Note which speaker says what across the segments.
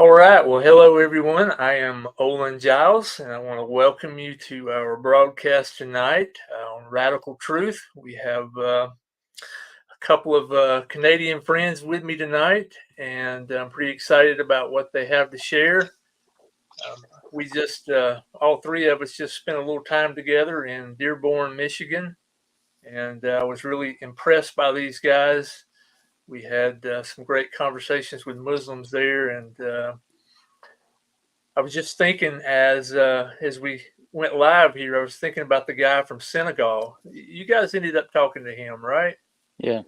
Speaker 1: All right. Well, hello, everyone. I am Olin Giles, and I want to welcome you to our broadcast tonight on Radical Truth. We have a couple of Canadian friends with me tonight, and I'm pretty excited about what they have to share. We just, all three of us, just spent a little time together in Dearborn, Michigan, and I was really impressed by these guys. We had some great conversations with Muslims there, and I was just thinking as we went live here, I was thinking about the guy from Senegal. You guys ended up talking to him, right?
Speaker 2: Yeah.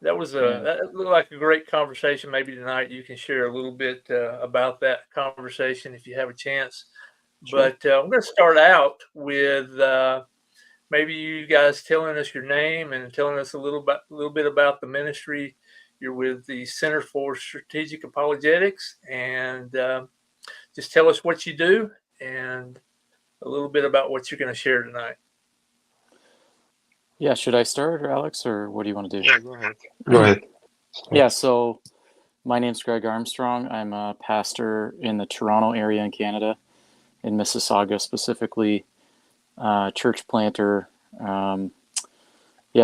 Speaker 1: That was
Speaker 2: Yeah.
Speaker 1: that looked like a great conversation. Maybe tonight you can share a little bit about that conversation if you have a chance.
Speaker 2: Sure.
Speaker 1: But I'm going to start out with maybe you guys telling us your name and telling us a little bit about the ministry. You're with the Center for Strategic Apologetics, and just tell us what you do and a little bit about what you're going to share tonight.
Speaker 2: Yeah. Should I start, Alex, or what do you want to do?
Speaker 3: Yeah, go ahead. Go ahead.
Speaker 2: Yeah. So my name's Greg Armstrong. I'm a pastor in the Toronto area in Canada, in Mississauga specifically, church planter. I've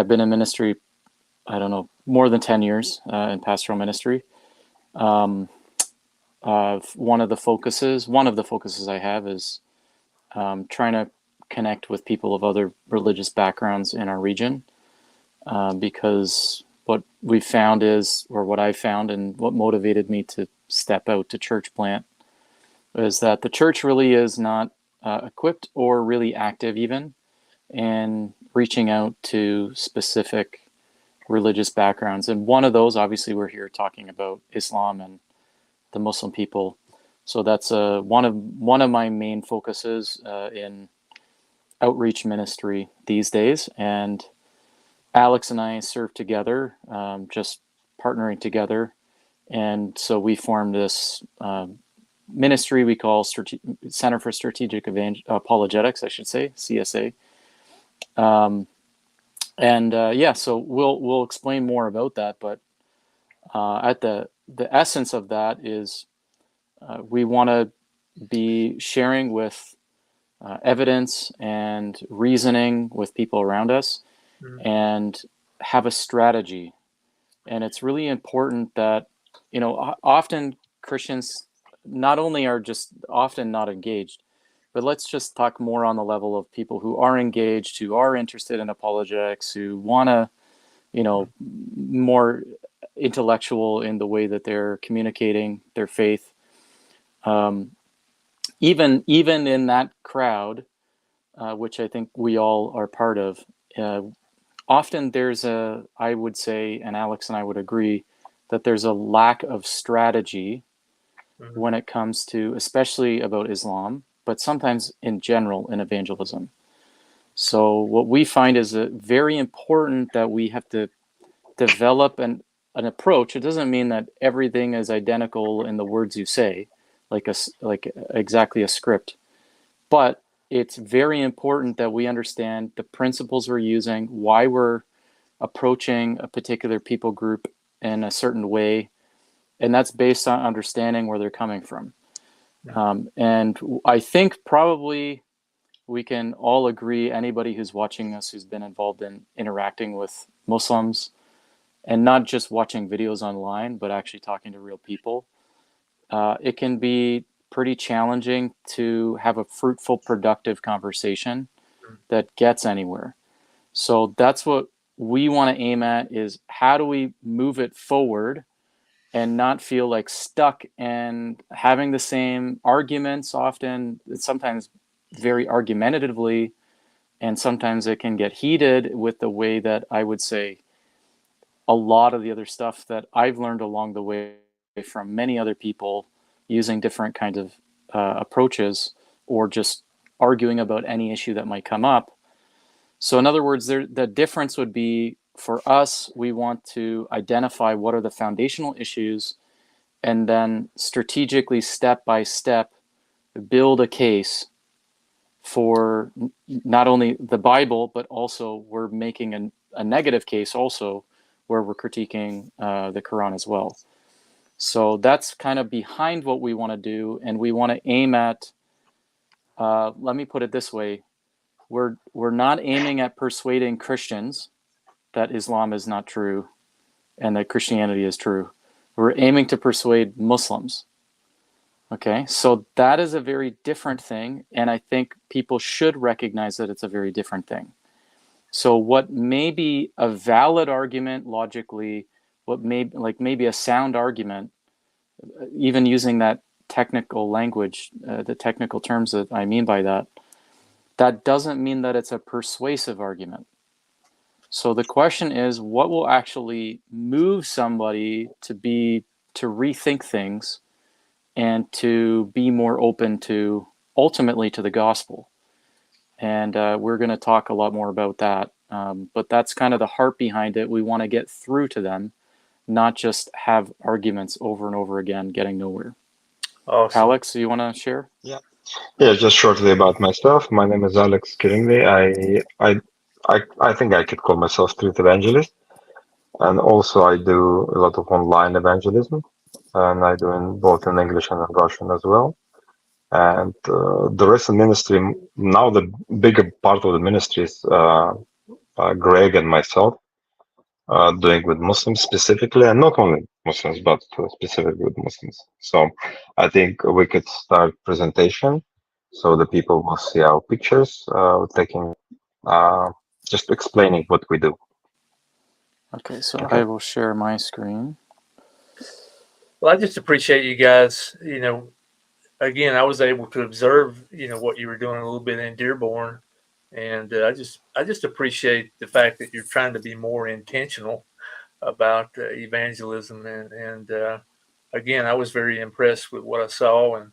Speaker 2: been in ministry, I don't know, more than 10 years in pastoral ministry. One of the focuses I have is trying to connect with people of other religious backgrounds in our region, because what we found is, or what I found and what motivated me to step out to church plant, is that the church really is not equipped or really active even in reaching out to specific religious backgrounds. And one of those, obviously, we're here talking about Islam and the Muslim people. So that's one of my main focuses in outreach ministry these days. And Alex and I serve together, just partnering together. And so we formed this ministry we call Center for Strategic Apologetics, I should say, CSA. So we'll explain more about that. But at the essence of that is we want to be sharing with evidence and reasoning with people around us, and have a strategy. And it's really important that, often Christians not only are just often not engaged, but let's just talk more on the level of people who are engaged, who are interested in apologetics, who want to, more intellectual in the way that they're communicating their faith. Even in that crowd, which I think we all are part of, often there's I would say, and Alex and I would agree, that there's a lack of strategy when it comes to, especially about Islam, but sometimes in general in evangelism. So what we find is very important that we have to develop an approach. It doesn't mean that everything is identical in the words you say, like exactly a script, but it's very important that we understand the principles we're using, why we're approaching a particular people group in a certain way, and that's based on understanding where they're coming from. And I think probably we can all agree, anybody who's watching us who's been involved in interacting with Muslims, and not just watching videos online, but actually talking to real people, it can be pretty challenging to have a fruitful, productive conversation that gets anywhere. So that's what we want to aim at, is how do we move it forward and not feel like stuck and having the same arguments, often, sometimes very argumentatively, and sometimes it can get heated with the way that I would say a lot of the other stuff that I've learned along the way from many other people using different kinds of approaches, or just arguing about any issue that might come up. So in other words, the difference would be, for us, we want to identify what are the foundational issues, and then strategically, step by step, build a case for not only the Bible, but also we're making a negative case also, where we're critiquing the Qur'an as well. So that's kind of behind what we want to do, and we want to aim at, let me put it this way, we're not aiming at persuading Christians that Islam is not true and that Christianity is true. We're aiming to persuade Muslims. Okay, so that is a very different thing, and I think people should recognize that it's a very different thing. So what may be a valid argument logically, what may maybe a sound argument, even using that technical language, the technical terms that I mean by that, that doesn't mean that it's a persuasive argument. So the question is, what will actually move somebody to rethink things and to be more open to, ultimately, to the gospel? And we're going to talk a lot more about that. But that's kind of the heart behind it. We want to get through to them, not just have arguments over and over again, getting nowhere.
Speaker 1: Awesome.
Speaker 2: Alex, you want to share?
Speaker 3: Yeah, just shortly about myself. My name is Alex Kiringli. I think I could call myself street evangelist, and also I do a lot of online evangelism, and I do in both in English and in Russian as well. And the rest of the ministry, now the bigger part of the ministry is Greg and myself doing with Muslims specifically, and not only Muslims, but specifically with Muslims. So I think we could start presentation so the people will see our pictures, taking, just explaining what we do.
Speaker 2: Okay, so I will share my screen.
Speaker 1: Well, I just appreciate you guys. Again, I was able to observe, what you were doing a little bit in Dearborn, and I just appreciate the fact that you're trying to be more intentional about evangelism, and again, I was very impressed with what I saw and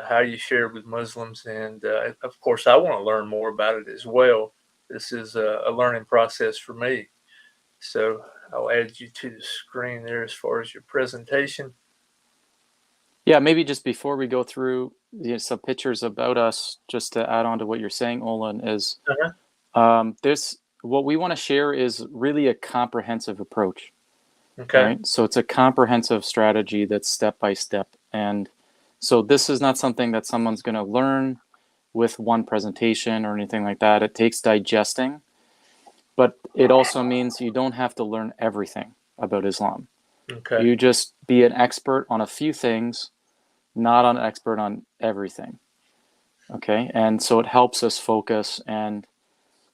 Speaker 1: how you shared with Muslims, and of course, I want to learn more about it as well. This is a learning process for me, so I'll add you to the screen there as far as your presentation.
Speaker 2: Yeah, maybe just before we go through some pictures about us, just to add on to what you're saying, Olin, is what we want to share is really a comprehensive approach.
Speaker 1: Okay.
Speaker 2: Right? So it's a comprehensive strategy that's step by step. And so this is not something that someone's going to learn with one presentation or anything like that. It takes digesting, but it also means you don't have to learn everything about Islam.
Speaker 1: Okay.
Speaker 2: You just be an expert on a few things, not an expert on everything. Okay, and so it helps us focus, and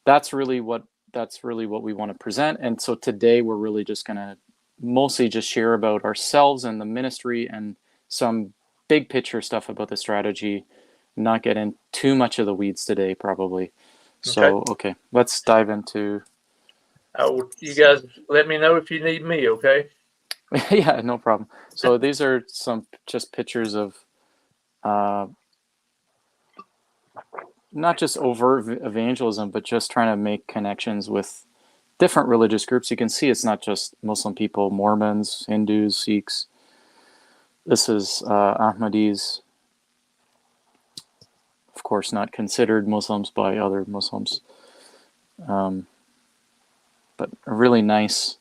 Speaker 2: that's really what we want to present. And so today we're really just going to mostly just share about ourselves and the ministry and some big picture stuff about the strategy, not get in too much of the weeds today probably. So okay, let's dive into.
Speaker 1: You guys let me know if you need me, okay?
Speaker 2: Yeah, no problem. So these are some just pictures of not just overt evangelism, but just trying to make connections with different religious groups. You can see it's not just Muslim people, Mormons, Hindus, Sikhs. This is Ahmadis, of course not considered Muslims by other Muslims, but really nice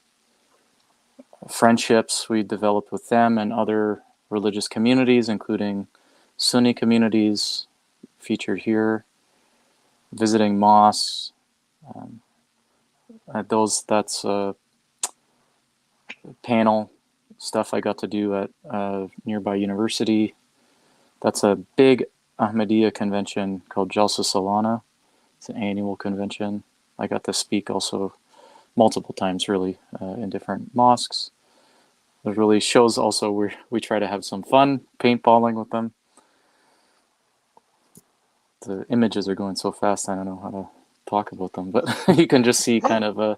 Speaker 2: friendships we developed with them and other religious communities, including Sunni communities featured here, visiting mosques. That's panel stuff I got to do at nearby university. That's a big Ahmadiyya convention called Jalsa Salana. It's an annual convention. I got to speak also multiple times, really, in different mosques. It really shows also we try to have some fun paintballing with them. The images are going so fast, I don't know how to talk about them, but you can just see kind of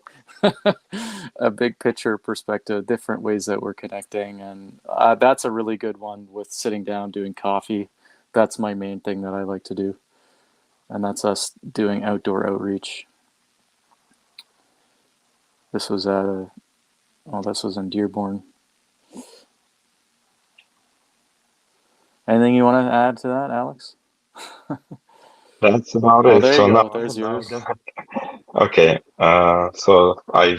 Speaker 2: a big picture perspective, different ways that we're connecting, and that's a really good one with sitting down, doing coffee. That's my main thing that I like to do, and that's us doing outdoor outreach. This was this was in Dearborn. Anything you want to add to that, Alex?
Speaker 3: That's about it.
Speaker 2: There
Speaker 3: so
Speaker 2: you go.
Speaker 3: now,
Speaker 2: There's yours.
Speaker 3: Okay, so I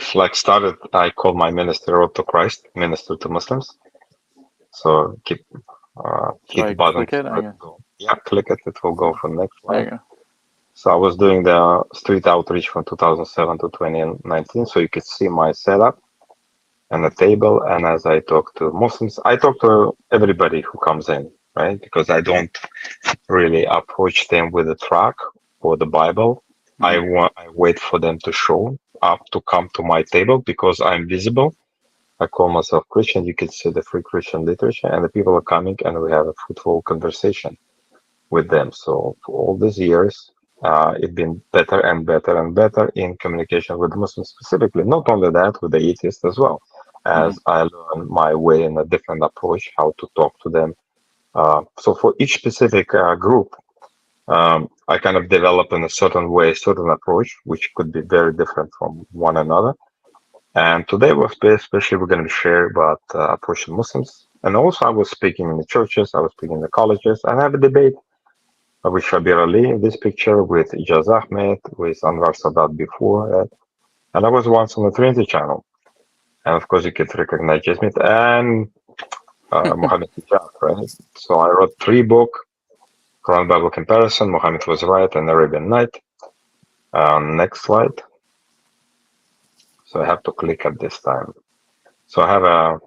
Speaker 3: call my ministry Road to Christ, Minister to Muslims. So hit
Speaker 2: I
Speaker 3: button
Speaker 2: click it?
Speaker 3: for it to go. Yeah, click it. It will go for the next
Speaker 2: There
Speaker 3: slide.
Speaker 2: you go.
Speaker 3: So I was doing the street outreach from 2007 to 2019. So you could see my setup and the table. And as I talk to Muslims, I talk to everybody who comes in, right? Because I don't really approach them with a track or the Bible. I wait for them to show up to come to my table because I'm visible. I call myself Christian. You can see the free Christian literature, and the people are coming, and we have a fruitful conversation with them. So for all these years, it's been better and better and better in communication with Muslims specifically. Not only that, with the atheists as well, as I learn my way in a different approach, how to talk to them. So for each specific group, I kind of develop in a certain way, certain approach, which could be very different from one another. And today, especially, we're going to share about approaching Muslims. And also, I was speaking in the churches, I was speaking in the colleges, and I have a debate with Shabir Ali in this picture, with Ijaz Ahmed, with Anwar Sadat before that. And I was once on the Trinity channel. And of course, you could recognize Jasmine and Muhammad Hijab, right? So I wrote 3 books, Quran Bible Comparison, Muhammad Was Right, and Arabian Night. Next slide. So I have to click at this time. So I have a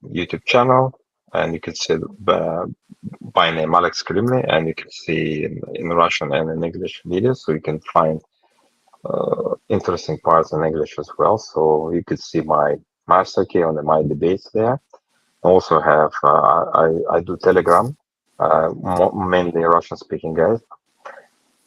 Speaker 3: YouTube channel, and you can see by name Alex Krimny, and you can see in Russian and in English videos, so you can find interesting parts in English as well. So you can see my master key and my debates there. I also have I do Telegram, mainly Russian speaking guys.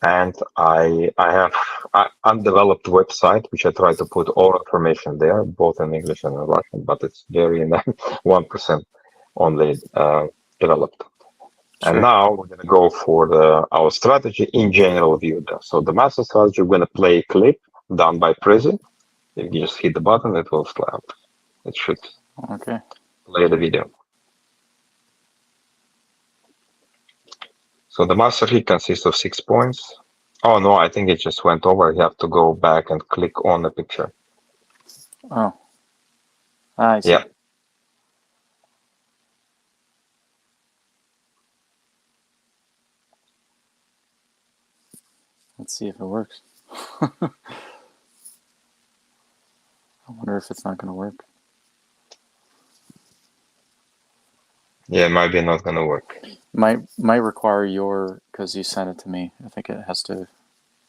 Speaker 3: And I have an undeveloped website, which I try to put all information there, both in English and in Russian, but it's very 1% only developed.
Speaker 2: Sure.
Speaker 3: And now we're going to go for our strategy in general view. So the master strategy, we're going to play a clip done by Prezi. If you just hit the button, it will slap. It should play the video. So the master key consists of 6 points. Oh no, I think it just went over. You have to go back and click on the picture.
Speaker 2: Oh. I see.
Speaker 3: Yeah.
Speaker 2: Let's see if it works. I wonder if it's not going to work.
Speaker 3: Yeah, it might be not going to work.
Speaker 2: Might require your, because you sent it to me. I think it has to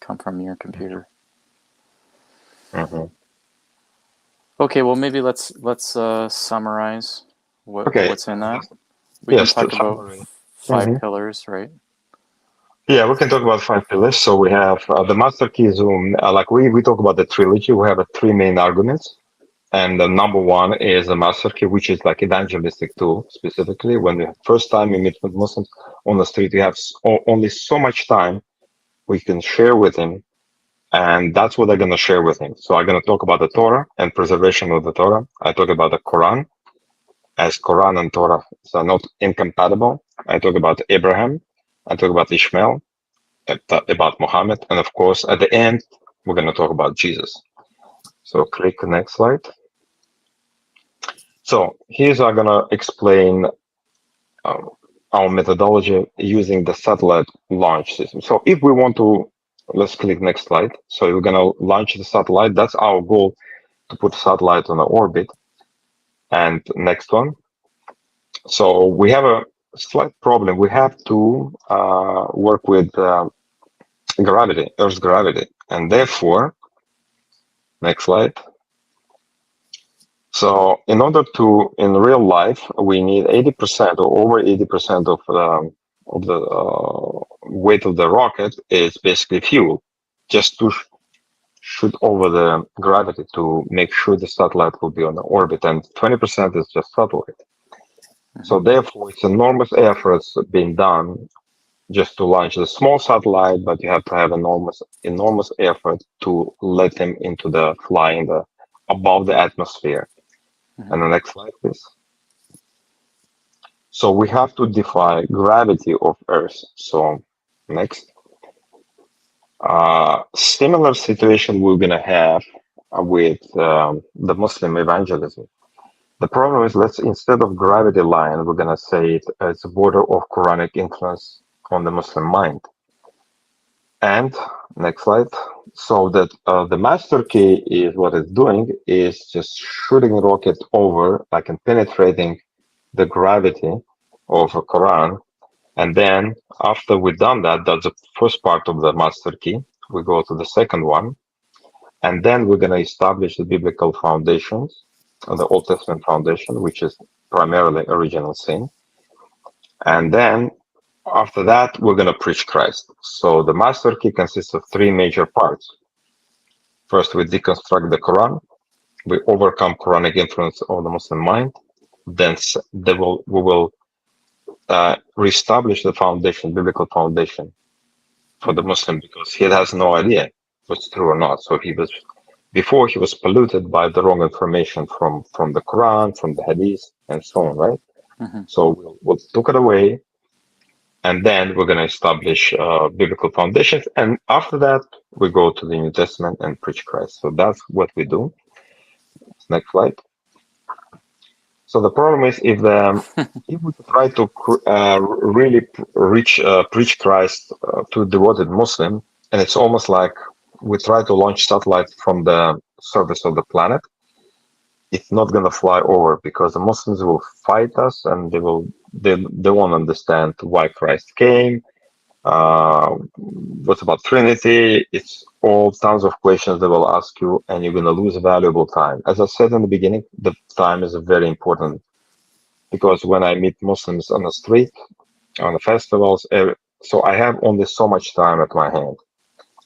Speaker 2: come from your computer. Okay, well maybe let's summarize what's in that. We can talk about 5 pillars, right?
Speaker 3: Yeah, we can talk about 5 pillars. So we have the master key zoom. Like we talk about the trilogy. We have 3 main arguments. And the number 1 is the master key, which is like evangelistic tool, specifically. When the first time you meet with Muslims on the street, you have only so much time we can share with him. And that's what I'm going to share with him. So I'm going to talk about the Torah and preservation of the Torah. I talk about the Quran, as Quran and Torah are not incompatible. I talk about Abraham. I talk about Ishmael, about Muhammad. And of course, at the end, we're going to talk about Jesus. So click the next slide. So here's I'm going to explain our methodology using the satellite launch system. So if we want to, let's click next slide. So we're going to launch the satellite. That's our goal, to put satellite on the orbit. And next one. So we have a slight problem. We have to work with gravity, Earth's gravity. And therefore, next slide. So in order to, in real life, we need 80% or over 80% of the weight of the rocket is basically fuel, just to shoot over the gravity to make sure the satellite will be on the orbit, and 20% is just satellite. So therefore, it's enormous efforts being done just to launch the small satellite, but you have to have enormous effort to let them into the flying above the atmosphere. And the next slide, please. So we have to defy gravity of Earth. So next. Similar situation we're going to have with the Muslim evangelism. The problem is, let's instead of gravity line, we're gonna say it's a border of Quranic influence on the Muslim mind. And next slide. So that the master key is what it's doing is just shooting a rocket over, like and penetrating the gravity of a Quran. And then after we've done that, that's the first part of the master key. We go to the second one. And then we're going to establish the biblical foundations, the Old Testament foundation, which is primarily original sin. And then after that, we're going to preach Christ. So the master key consists of three major parts. First, we deconstruct the Quran. We overcome Quranic influence on the Muslim mind. Then we will reestablish the foundation, biblical foundation for the Muslim, because he has no idea what's true or not. So before he was polluted by the wrong information from the Quran, from the Hadith, and so on, right?
Speaker 2: Mm-hmm.
Speaker 3: So we'll took it away, and then we're going to establish biblical foundations. And after that, we go to the New Testament and preach Christ. So that's what we do. Next slide. So the problem is if we try to really preach Christ to a devoted Muslim, and it's almost like we try to launch satellites from the surface of the planet, it's not going to fly over because the Muslims will fight us and they won't understand why Christ came. What's about Trinity? It's all tons of questions they will ask you, and you're going to lose valuable time. As I said in the beginning, the time is very important because when I meet Muslims on the street, on the festivals, so I have only so much time at my hand,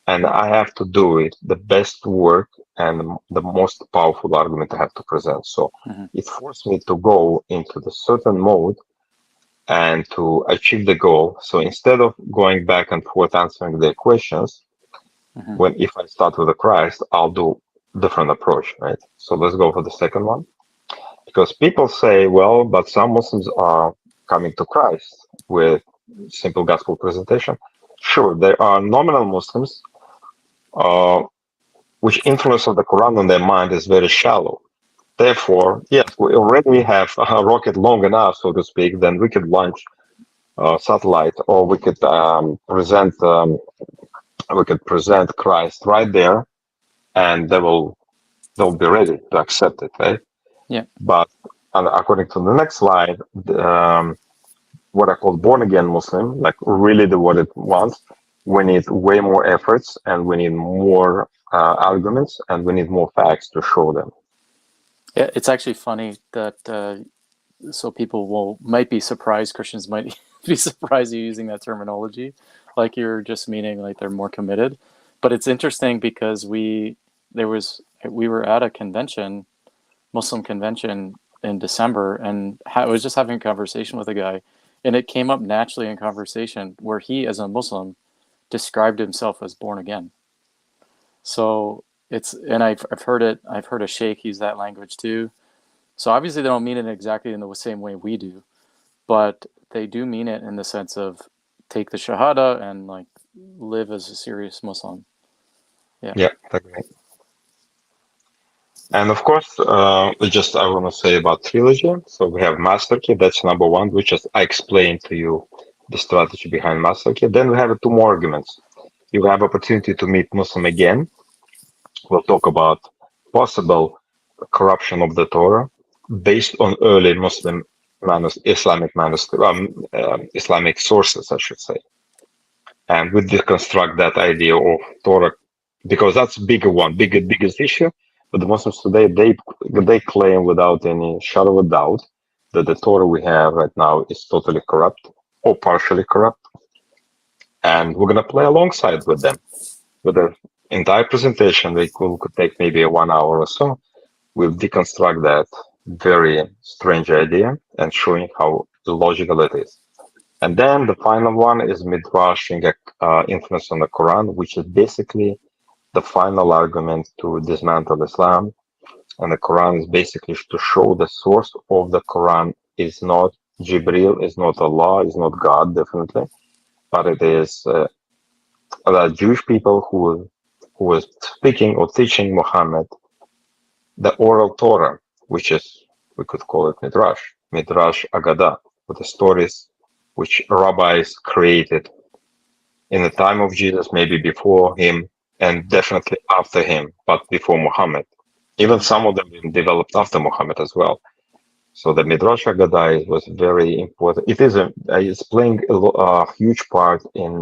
Speaker 3: and I have to do it the best work and the most powerful argument I have to present. So it forced me to go into the certain mode and to achieve the goal. So instead of going back and forth answering their questions, if I start with the Christ, I'll do different approach, right? So let's go for the second one. Because people say, well, but some Muslims are coming to Christ with simple gospel presentation. Sure, there are nominal Muslims, which influence of the Quran on their mind is very shallow. Therefore, yes, we already have a rocket long enough, so to speak, then we could launch a satellite, or we could present Christ right there, and they'll be ready to accept it, right?
Speaker 2: Yeah.
Speaker 3: But according to the next slide, what I call born again Muslim, like really what it wants, we need way more efforts, and we need more arguments, and we need more facts to show them.
Speaker 2: Yeah, it's actually funny that so people might be surprised. Christians might be surprised you're using that terminology, like you're just meaning like they're more committed. But it's interesting because we were at a convention, Muslim convention in December, and I was just having a conversation with a guy, and it came up naturally in conversation where he, as a Muslim, described himself as born again. So I've heard a sheikh use that language too. So obviously they don't mean it exactly in the same way we do, but they do mean it in the sense of take the shahada and like live as a serious Muslim.
Speaker 3: Yeah, that's right. And of course, I want to say about trilogy. So we have master key, that's number one, which is I explained to you the strategy behind master key. Then we have two more arguments. You have opportunity to meet Muslim again. We'll talk about possible corruption of the Torah based on early Muslim Islamic sources, I should say. And we deconstruct that idea of Torah, because that's biggest issue. But the Muslims today, they claim without any shadow of a doubt that the Torah we have right now is totally corrupt or partially corrupt. And we're going to play alongside with them. With the entire presentation, they could take maybe 1 hour or so. We'll deconstruct that very strange idea and showing how illogical it is. And then the final one is Midrashing influence on the Quran, which is basically the final argument to dismantle Islam. And the Quran is basically to show the source of the Quran is not Jibril, is not Allah, is not God, definitely, but it is the Jewish people who was speaking or teaching Muhammad the oral Torah, which we could call it Midrash Agada, with the stories which rabbis created in the time of Jesus, maybe before him, and definitely after him, but before Muhammad. Even some of them developed after Muhammad as well. So the Midrash Haggadah was very important. It's playing a huge part in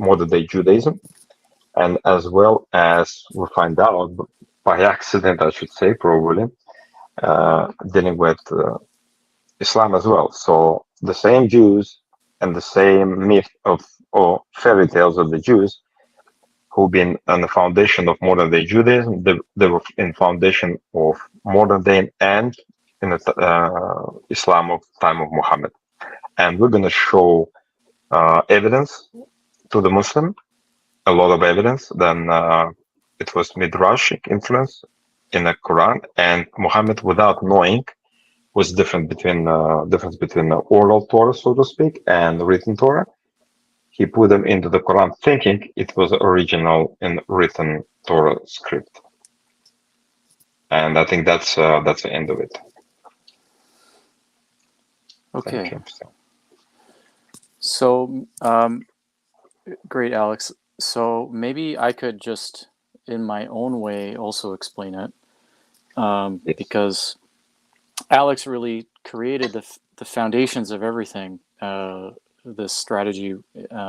Speaker 3: modern day Judaism, and as well as we find out by accident, I should say, probably dealing with Islam as well. So the same Jews and the same myth of or fairy tales of the Jews who've been on the foundation of modern day Judaism, they were in foundation of modern day and in the Islam of time of Muhammad. And we're going to show evidence to the Muslim, a lot of evidence. Then it was Midrashic influence in the Quran, and Muhammad, without knowing, was difference between the oral Torah, so to speak, and written Torah. He put them into the Quran thinking it was original in written Torah script. And I think that's the end of it.
Speaker 2: Okay. So, great, Alex. So maybe I could just, in my own way, also explain it,
Speaker 3: Yes.
Speaker 2: because Alex really created the foundations of everything this strategy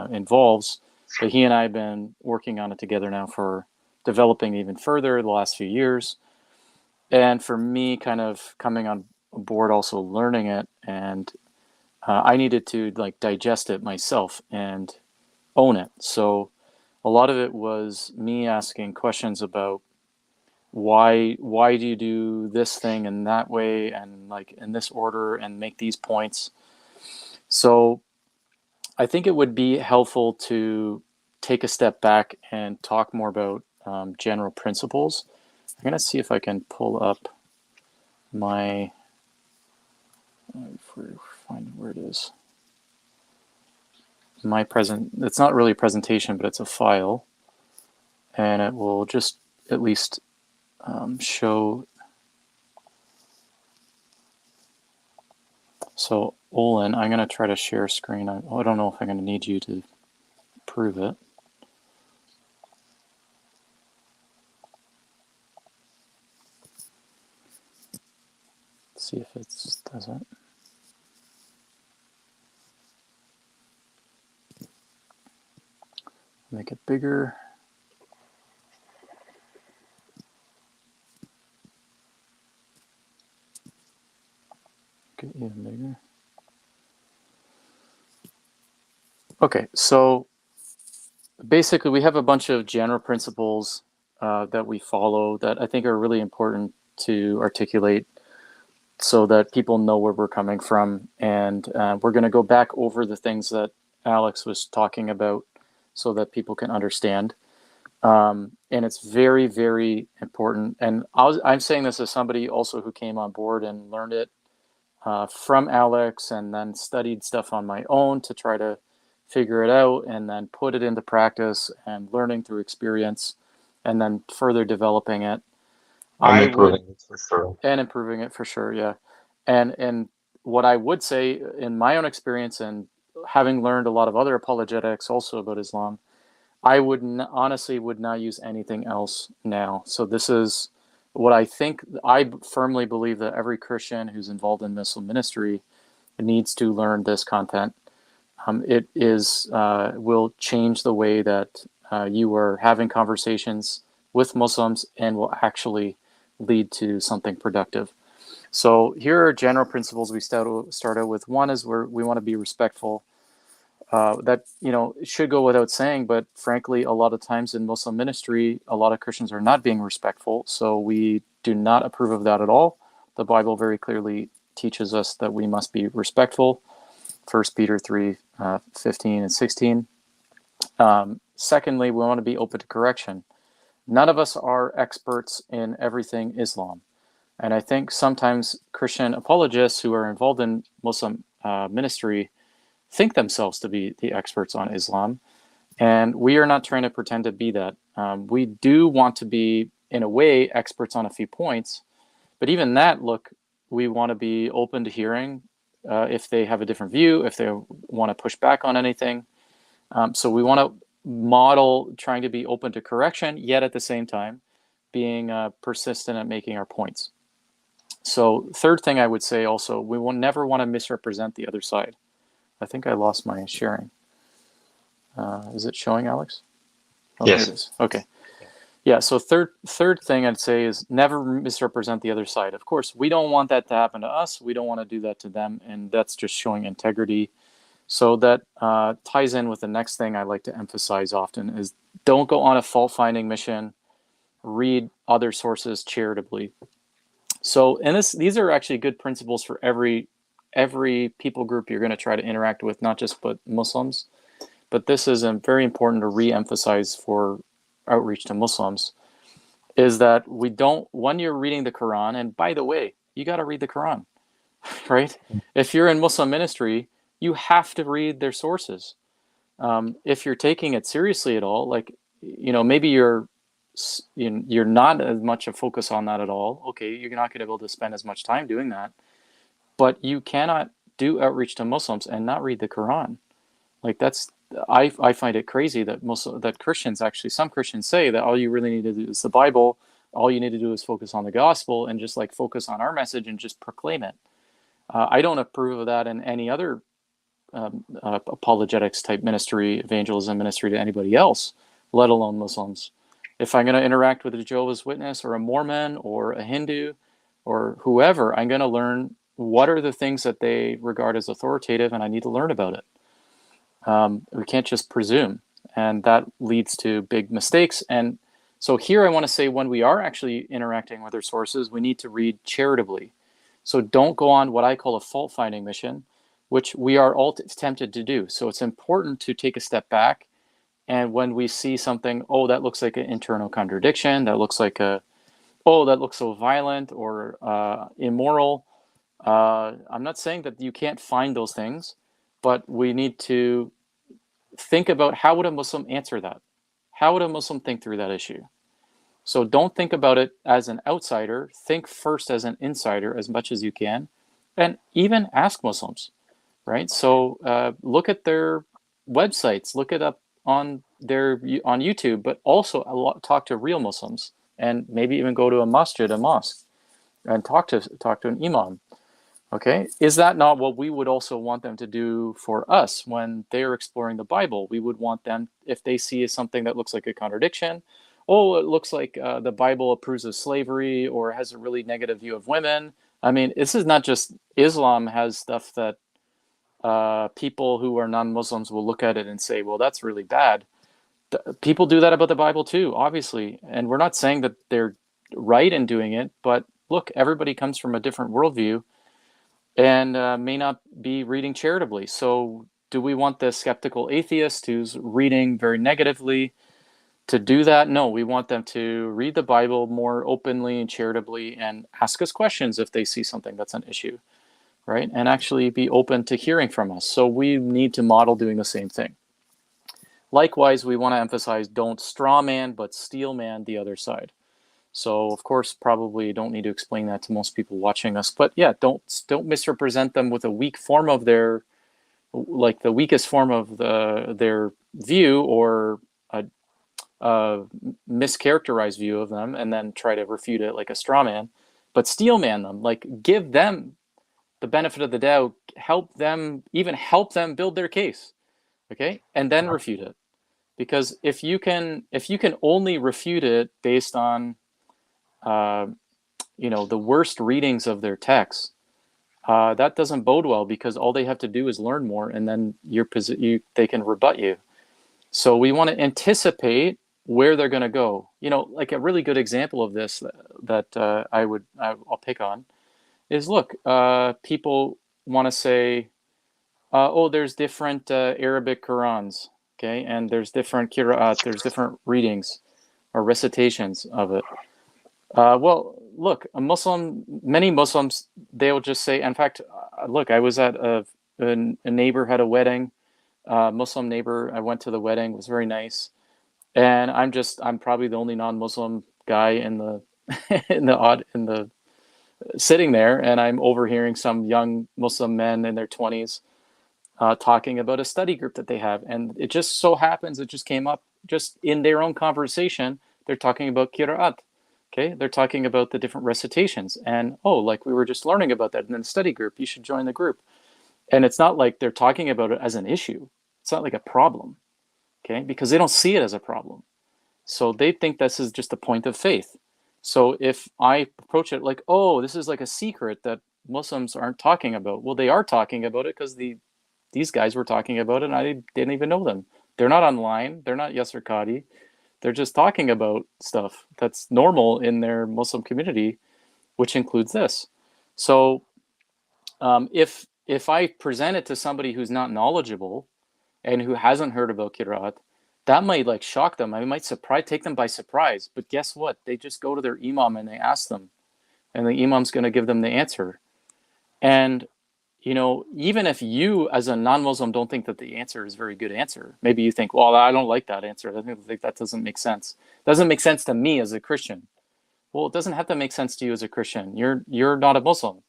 Speaker 2: involves. But he and I have been working on it together now for developing even further the last few years. And for me, kind of coming on board, also learning it, and I needed to like digest it myself and own it. So a lot of it was me asking questions about why do you do this thing in that way and like in this order and make these points. So I think it would be helpful to take a step back and talk more about general principles. I'm going to see if I can pull up my, find where it is. My present, it's not really a presentation, but it's a file. And it will just at least show. So Olin, I'm going to try to share screen. I don't know if I'm going to need you to prove it. Let's see if it does it. Make it bigger. Get even bigger. Okay, so basically we have a bunch of general principles that we follow that I think are really important to articulate so that people know where we're coming from. And we're going to go back over the things that Alex was talking about so that people can understand. And it's very, very important. And I'm saying this as somebody also who came on board and learned it from Alex and then studied stuff on my own to try to figure it out and then put it into practice and learning through experience and then further developing it.
Speaker 3: And improving it for sure.
Speaker 2: And improving it for sure, yeah. And what I would say in my own experience and having learned a lot of other apologetics also about Islam, I would honestly would not use anything else now. So this is what I think. I firmly believe that every Christian who's involved in Muslim ministry needs to learn this content. It is will change the way that you are having conversations with Muslims and will actually lead to something productive. So here are general principles we start out with. One is we want to be respectful. That it should go without saying, but frankly, a lot of times in Muslim ministry, a lot of Christians are not being respectful. So we do not approve of that at all. The Bible very clearly teaches us that we must be respectful. 1 Peter 3:15 and 16. Secondly, we want to be open to correction. None of us are experts in everything Islam. And I think sometimes Christian apologists who are involved in Muslim ministry think themselves to be the experts on Islam. And we are not trying to pretend to be that. We do want to be, in a way, experts on a few points. But even that, look, we want to be open to hearing if they have a different view, if they want to push back on anything. So we want to model trying to be open to correction, yet at the same time being persistent at making our points. So third thing I would say also, we will never want to misrepresent the other side. I think I lost my sharing. Is it showing, Alex? Oh,
Speaker 3: Yes.
Speaker 2: There it is. Okay. Yeah, so third thing I'd say is never misrepresent the other side. Of course, we don't want that to happen to us. We don't want to do that to them, and that's just showing integrity. So that ties in with the next thing I like to emphasize often is don't go on a fault-finding mission. Read other sources charitably. So, and these are actually good principles for every people group you're going to try to interact with, not just but Muslims. But this is very important to re-emphasize for outreach to Muslims, is that we don't, when you're reading the Quran, and by the way, you got to read the Quran, right? If you're in Muslim ministry, you have to read their sources. If you're taking it seriously at all, like, maybe you're not as much a focus on that at all. Okay, you're not going to be able to spend as much time doing that, but you cannot do outreach to Muslims and not read the Quran. Like I find it crazy that that Christians, actually some Christians, say that all you really need to do is the Bible. All you need to do is focus on the gospel and just like focus on our message and just proclaim it. I don't approve of that in any other apologetics type ministry, evangelism ministry to anybody else, let alone Muslims. If I'm going to interact with a Jehovah's Witness or a Mormon or a Hindu or whoever, I'm going to learn what are the things that they regard as authoritative, and I need to learn about it. We can't just presume, and that leads to big mistakes. And so here I want to say, when we are actually interacting with our sources, we need to read charitably. So don't go on what I call a fault-finding mission, which we are all tempted to do. So it's important to take a step back, and when we see something, oh, that looks like an internal contradiction, that looks like that looks so violent or immoral. I'm not saying that you can't find those things, but we need to think about how would a Muslim answer that? How would a Muslim think through that issue? So don't think about it as an outsider. Think first as an insider as much as you can, and even ask Muslims, right? So look at their websites, look it up on YouTube, but also talk to real Muslims, and maybe even go to a mosque, and talk to an imam. Okay, is that not what we would also want them to do for us when they're exploring the Bible? We would want them, if they see something that looks like a contradiction, it looks like the Bible approves of slavery or has a really negative view of women. I mean, this is not just Islam has stuff that people who are non-Muslims will look at it and say, well, that's really bad. People do that about the Bible too, obviously. And we're not saying that they're right in doing it, but look, everybody comes from a different worldview and may not be reading charitably. So do we want the skeptical atheist who's reading very negatively to do that? No, we want them to read the Bible more openly and charitably and ask us questions if they see something that's an issue, right? And actually be open to hearing from us. So we need to model doing the same thing. Likewise, we want to emphasize don't straw man, but steel man the other side. So of course, probably don't need to explain that to most people watching us, but yeah, don't misrepresent them with a weak form of the weakest form of their view, or a mischaracterized view of them, and then try to refute it like a straw man, but steel man them, like give them the benefit of the doubt, help them build their case, okay, and then refute it. Because if you can only refute it based on the worst readings of their texts, that doesn't bode well, because all they have to do is learn more, and then they can rebut you. So we want to anticipate where they're going to go. Like a really good example of this that I'll pick on is, look, people want to say, there's different Arabic Qurans, okay, and there's different qira'at, there's different readings or recitations of it. Well, look, many Muslims, they'll just say, in fact, look, I was at a neighbor had a wedding, Muslim neighbor. I went to the wedding, it was very nice. And I'm probably the only non-Muslim guy in the sitting there, and I'm overhearing some young Muslim men in their 20s talking about a study group that they have. And it just so happens, it just came up just in their own conversation. They're talking about Qira'at. Okay, they're talking about the different recitations. And, oh, like we were just learning about that in the study group. You should join the group. And it's not like they're talking about it as an issue. It's not like a problem, okay? Because they don't see it as a problem. So they think this is just a point of faith. So if I approach it like, oh, this is like a secret that Muslims aren't talking about. Well, they are talking about it because these guys were talking about it and I didn't even know them. They're not online. They're not Yasser Qadi. They're just talking about stuff that's normal in their Muslim community, which includes this. So if I present it to somebody who's not knowledgeable and who hasn't heard about Qira'at, that might like shock them. I might take them by surprise. But guess what? They just go to their imam and they ask them, and the imam's going to give them the answer. And you know, even if you as a non-Muslim don't think that the answer is a very good answer, maybe you think, well, I don't like that answer. I think that doesn't make sense. It doesn't make sense to me as a Christian. Well, it doesn't have to make sense to you as a Christian. You're not a Muslim,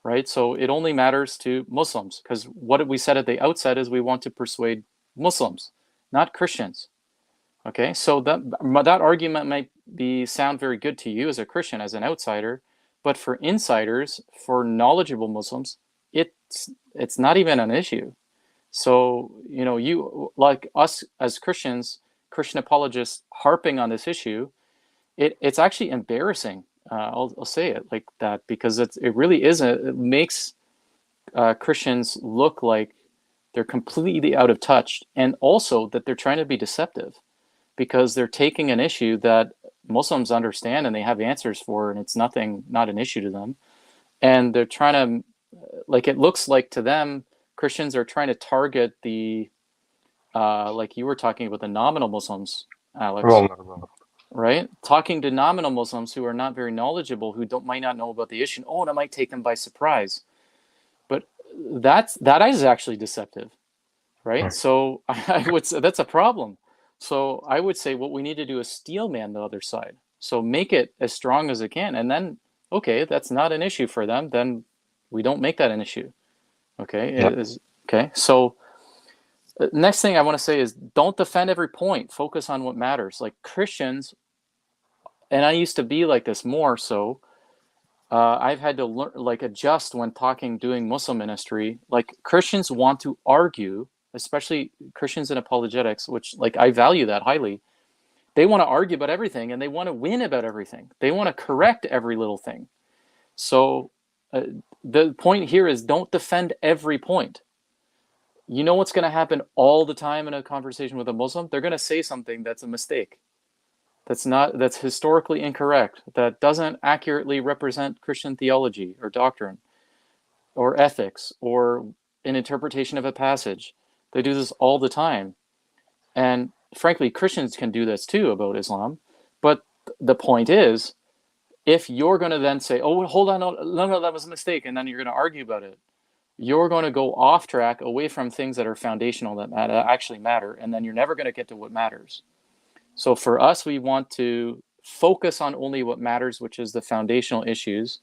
Speaker 2: right? So it only matters to Muslims, because what we said at the outset is we want to persuade Muslims, not Christians. Okay, so that argument might sound very good to you as a Christian, as an outsider, but for insiders, for knowledgeable Muslims, it's not even an issue. So, you know, you, like us as Christians, Christian apologists harping on this issue, it's actually embarrassing. I'll say it like that, because it really isn't. It makes Christians look like they're completely out of touch, and also that they're trying to be deceptive, because they're taking an issue that Muslims understand and they have answers for, and it's not an issue to them. And they're trying to, like, it looks like to them, Christians are trying to target the, like you were talking about, the nominal Muslims, Alex.
Speaker 3: Vulnerable.
Speaker 2: Right? Talking to nominal Muslims who are not very knowledgeable, who might not know about the issue. Oh, that might take them by surprise. But that is actually deceptive, right? So I would say that's a problem. So I would say what we need to do is steelman the other side. So make it as strong as it can. And then, okay, that's not an issue for them. Then we don't make that an issue. Okay.
Speaker 3: Yep.
Speaker 2: Okay. So next thing I want to say is, don't defend every point. Focus on what matters. Like Christians, and I used to be like this more so, I've had to learn, like, adjust when doing Muslim ministry. Like, Christians want to argue, especially Christians in apologetics, which, like, I value that highly. They want to argue about everything, and they want to win about everything. They want to correct every little thing. So the point here is, don't defend every point. You know what's going to happen all the time in a conversation with a Muslim? They're going to say something that's a mistake. That's historically incorrect, that doesn't accurately represent Christian theology or doctrine or ethics or an interpretation of a passage. They do this all the time. And frankly, Christians can do this too about Islam. But the point is, if you're going to then say, oh, hold on, no, that was a mistake, and then you're going to argue about it, you're going to go off track, away from things that are foundational, that actually matter, and then you're never going to get to what matters. So for us, we want to focus on only what matters, which is the foundational issues.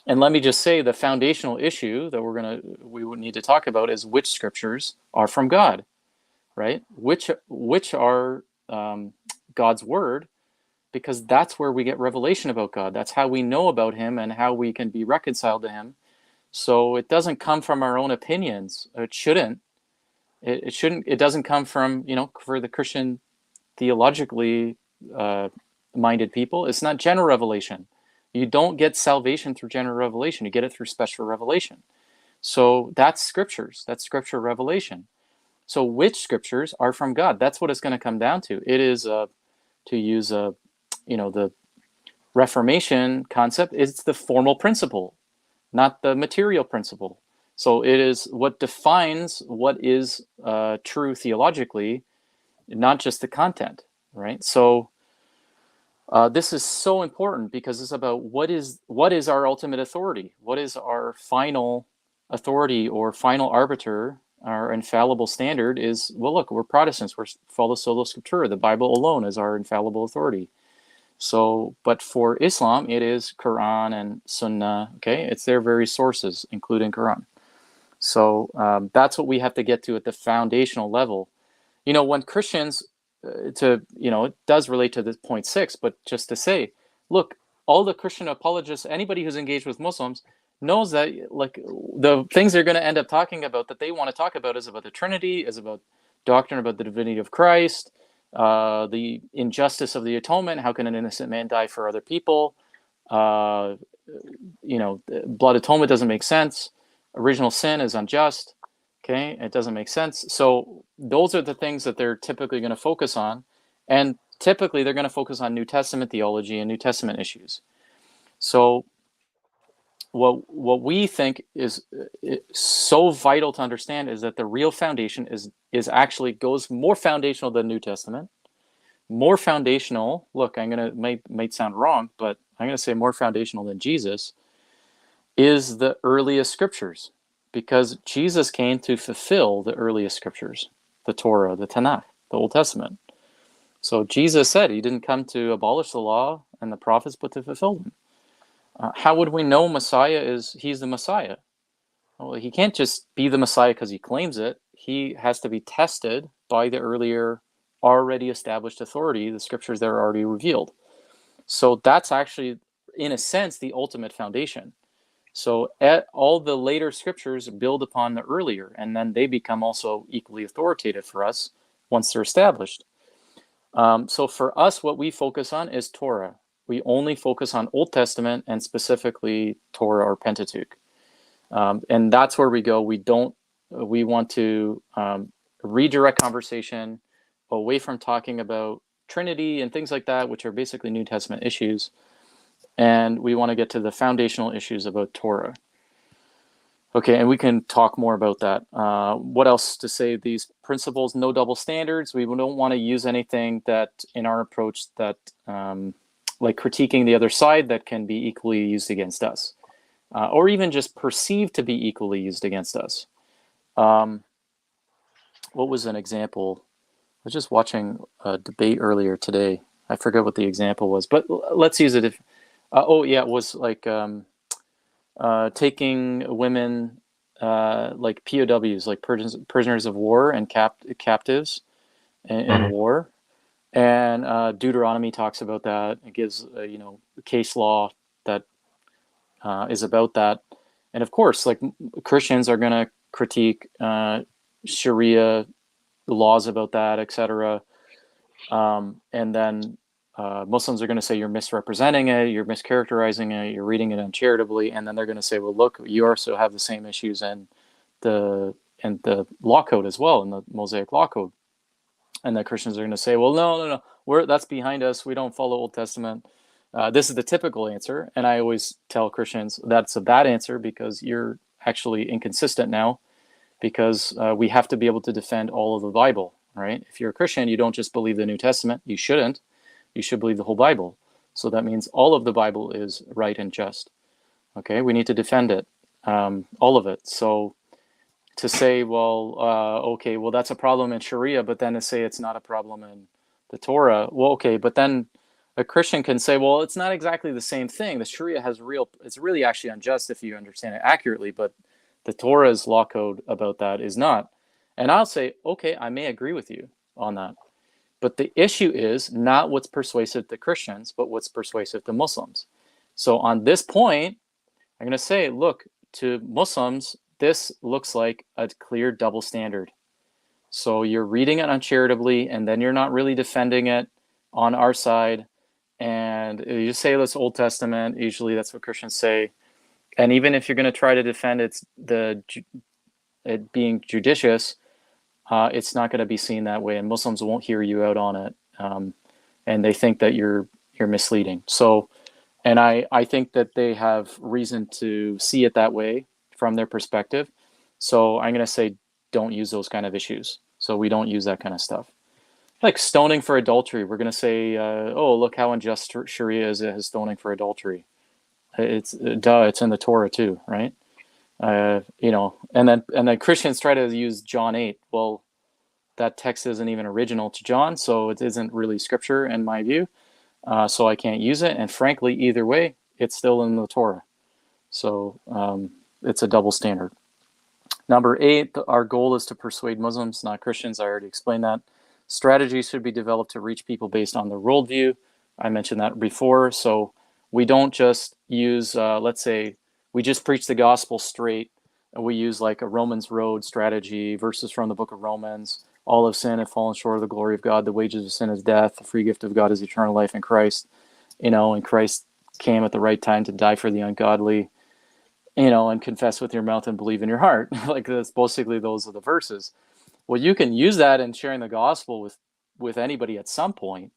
Speaker 2: And let me just say, the foundational issue that we would need to talk about is which scriptures are from God, right? Which are God's word, because that's where we get revelation about God. That's how we know about him and how we can be reconciled to him. So it doesn't come from our own opinions. It shouldn't. It shouldn't. It doesn't come from, for the Christian theologically minded people, it's not general revelation. You don't get salvation through general revelation. You get it through special revelation. So that's scriptures. That's scripture revelation. So which scriptures are from God? That's what it's going to come down to. It is, to use the Reformation concept, it's the formal principle, not the material principle. So it is what defines what is true theologically, not just the content, right? So this is so important, because it's about what is our ultimate authority, what is our final authority or final arbiter. Our infallible standard is, well, look, we're Protestants, we follow sola scriptura. The Bible alone is our infallible authority. So, but for Islam, it is Quran and Sunnah. Okay, it's their very sources, including Quran. So that's what we have to get to at the foundational level. When Christians, it does relate to this point 6, but just to say, look, all the Christian apologists, anybody who's engaged with Muslims, knows that like the things they're going to end up talking about that they want to talk about is about the Trinity, is about doctrine about the divinity of Christ, the injustice of the atonement. How can an innocent man die for other people? Blood atonement doesn't make sense. Original sin is unjust. Okay, it doesn't make sense. So those are the things that they're typically going to focus on, and typically they're going to focus on New Testament theology and New Testament issues. So what we think is so vital to understand is that the real foundation is actually goes more foundational than New Testament, more foundational. Look, might sound wrong, but I'm going to say more foundational than Jesus is the earliest scriptures, because Jesus came to fulfill the earliest scriptures, the Torah, the Tanakh, the Old Testament. So Jesus said he didn't come to abolish the law and the prophets, but to fulfill them. How would we know he's the Messiah? Well, he can't just be the Messiah because he claims it. He has to be tested by the earlier, already established authority, the scriptures that are already revealed. So that's actually, in a sense, the ultimate foundation. So all the later scriptures build upon the earlier, and then they become also equally authoritative for us once they're established. So for us, what we focus on is Torah. We only focus on Old Testament and specifically Torah or Pentateuch. And that's where we go. We want to redirect conversation away from talking about Trinity and things like that, which are basically New Testament issues. And we want to get to the foundational issues about Torah. Okay, and we can talk more about that. What else to say? These principles, no double standards. We don't want to use anything that in our approach that, like critiquing the other side, that can be equally used against us, or even just perceived to be equally used against us. What was an example? I was just watching a debate earlier today. I forget what the example was, but let's use it. It was like taking women like POWs, like prisoners of war and captives in war. And Deuteronomy talks about that. It gives case law that is about that. And of course, like Christians are going to critique Sharia laws about that, etc. And then Muslims are going to say you're misrepresenting it, you're mischaracterizing it, you're reading it uncharitably, and then they're going to say, well, look, you also have the same issues in the law code as well, in the Mosaic law code. And the Christians are going to say, well, no, that's behind us. We don't follow Old Testament. This is the typical answer, and I always tell Christians that's a bad answer because you're actually inconsistent now, because we have to be able to defend all of the Bible, right? If you're a Christian, you don't just believe the New Testament. You shouldn't. You should believe the whole Bible. So that means all of the Bible is right and just. Okay, we need to defend it, all of it. So to say, well, okay, well, that's a problem in Sharia, but then to say it's not a problem in the Torah, well, okay, but then a Christian can say, well, it's not exactly the same thing. The Sharia it's really actually unjust if you understand it accurately, but the Torah's law code about that is not. And I'll say, okay, I may agree with you on that. But the issue is not what's persuasive to Christians, but what's persuasive to Muslims. So on this point, I'm going to say, look, to Muslims, this looks like a clear double standard. So you're reading it uncharitably, and then you're not really defending it on our side. And you just say it's Old Testament. Usually that's what Christians say. And even if you're going to try to defend it being judicious, it's not going to be seen that way, and Muslims won't hear you out on it, and they think that you're misleading. So, and I think that they have reason to see it that way from their perspective. So I'm going to say don't use those kind of issues. So we don't use that kind of stuff. Like stoning for adultery, we're going to say, oh, look how unjust Sharia is as stoning for adultery. It's in the Torah too, right? And then Christians try to use John 8. Well, that text isn't even original to John, so it isn't really scripture in my view. so I can't use it. And frankly, either way, it's still in the Torah. So it's a double standard. Number 8, our goal is to persuade Muslims, not Christians. I already explained that. Strategies should be developed to reach people based on their worldview. I mentioned that before. So we don't just use, let's say, we just preach the gospel straight. And we use like a Romans Road strategy, verses from the book of Romans. All of sin have fallen short of the glory of God. The wages of sin is death. The free gift of God is eternal life in Christ. And Christ came at the right time to die for the ungodly. And confess with your mouth and believe in your heart. Like that's basically those are the verses. Well, you can use that in sharing the gospel with anybody at some point,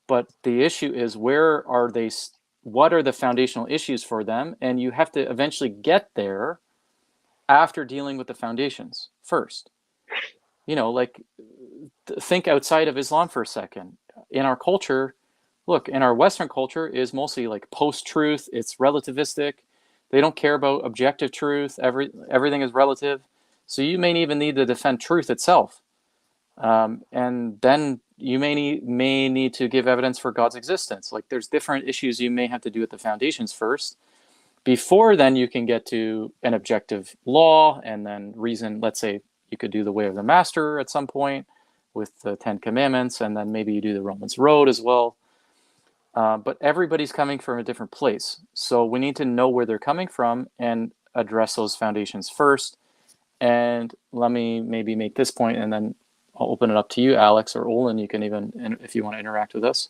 Speaker 2: but the issue is where are they? What are the foundational issues for them? And you have to eventually get there after dealing with the foundations first. Think outside of Islam for a second. In our culture, in our Western culture is mostly like post-truth. It's relativistic. They don't care about objective truth. Everything is relative. So you may even need to defend truth itself. And then you may need to give evidence for God's existence. Like there's different issues you may have to do at the foundations first. Before then you can get to an objective law and then reason. Let's say you could do the way of the master at some point with the 10 Commandments, and then maybe you do the Romans Road as well. But everybody's coming from a different place. So we need to know where they're coming from and address those foundations first. And let me maybe make this point, and then I'll open it up to you, Alex, or Olin. You can even, if you want to interact with us.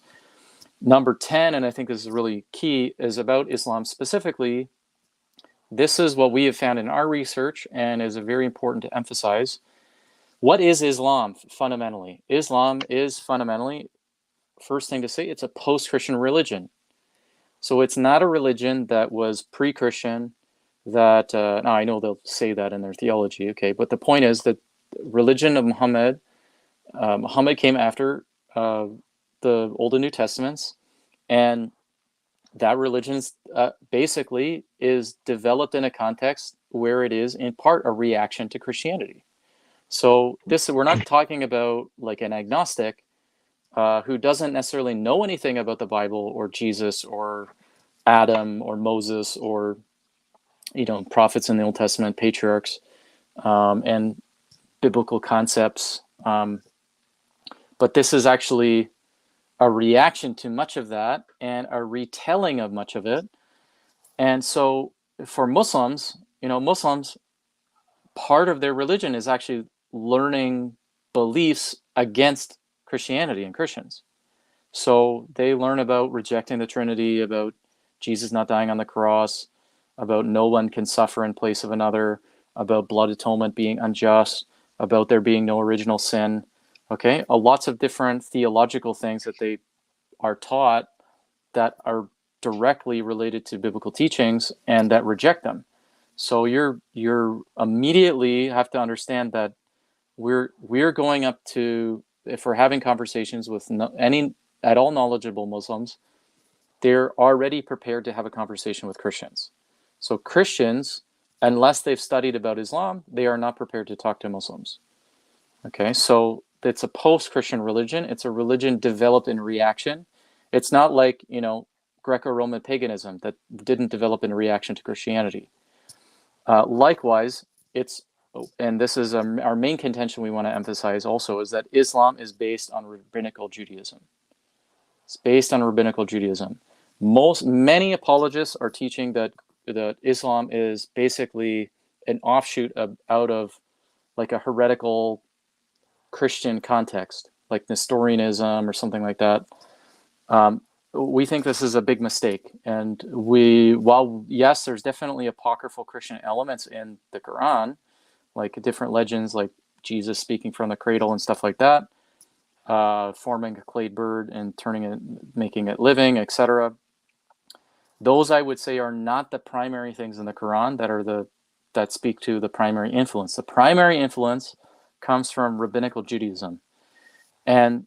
Speaker 2: Number 10, and I think this is really key, is about Islam specifically. This is what we have found in our research and is very important to emphasize. What is Islam fundamentally? Islam is fundamentally, first thing to say, it's a post-Christian religion. So it's not a religion that was pre-Christian, that, now I know they'll say that in their theology, okay, but the point is that religion of Muhammad came after the Old and New Testaments, and that religion basically is developed in a context where it is in part a reaction to Christianity. So we're not talking about like an agnostic who doesn't necessarily know anything about the Bible or Jesus or Adam or Moses or prophets in the Old Testament, patriarchs, and biblical concepts. But this is actually a reaction to much of that and a retelling of much of it. And so for Muslims, part of their religion is actually learning beliefs against Christianity and Christians. So they learn about rejecting the Trinity, about Jesus not dying on the cross, about no one can suffer in place of another, about blood atonement being unjust, about there being no original sin. Okay, lots of different theological things that they are taught that are directly related to biblical teachings and that reject them. So you're immediately have to understand that we're going up to, if we're having conversations with any at all knowledgeable Muslims, they're already prepared to have a conversation with Christians. So Christians, unless they've studied about Islam, they are not prepared to talk to Muslims. Okay, so it's a post-Christian religion. It's a religion developed in reaction. It's not like, Greco-Roman paganism that didn't develop in reaction to Christianity. Likewise, and this is our main contention we want to emphasize also, is that Islam is based on rabbinical Judaism. It's based on rabbinical Judaism. Many apologists are teaching that Islam is basically an offshoot out of like a heretical Christian context, like Nestorianism or something like that. We think this is a big mistake. And while yes, there's definitely apocryphal Christian elements in the Qur'an, like different legends, like Jesus speaking from the cradle and stuff like that, forming a clay bird and making it living, etc. Those, I would say, are not the primary things in the Quran that speak to the primary influence. The primary influence comes from rabbinical Judaism. And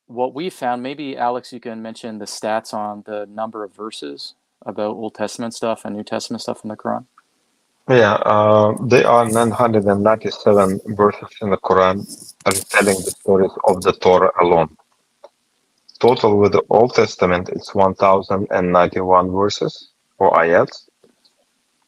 Speaker 2: what we found, maybe Alex, you can mention the stats on the number of verses about Old Testament stuff and New Testament stuff in the Quran.
Speaker 3: Yeah, there are 997 verses in the Quran retelling the stories of the Torah alone. Total with the Old Testament, it's 1,091 verses or ayats,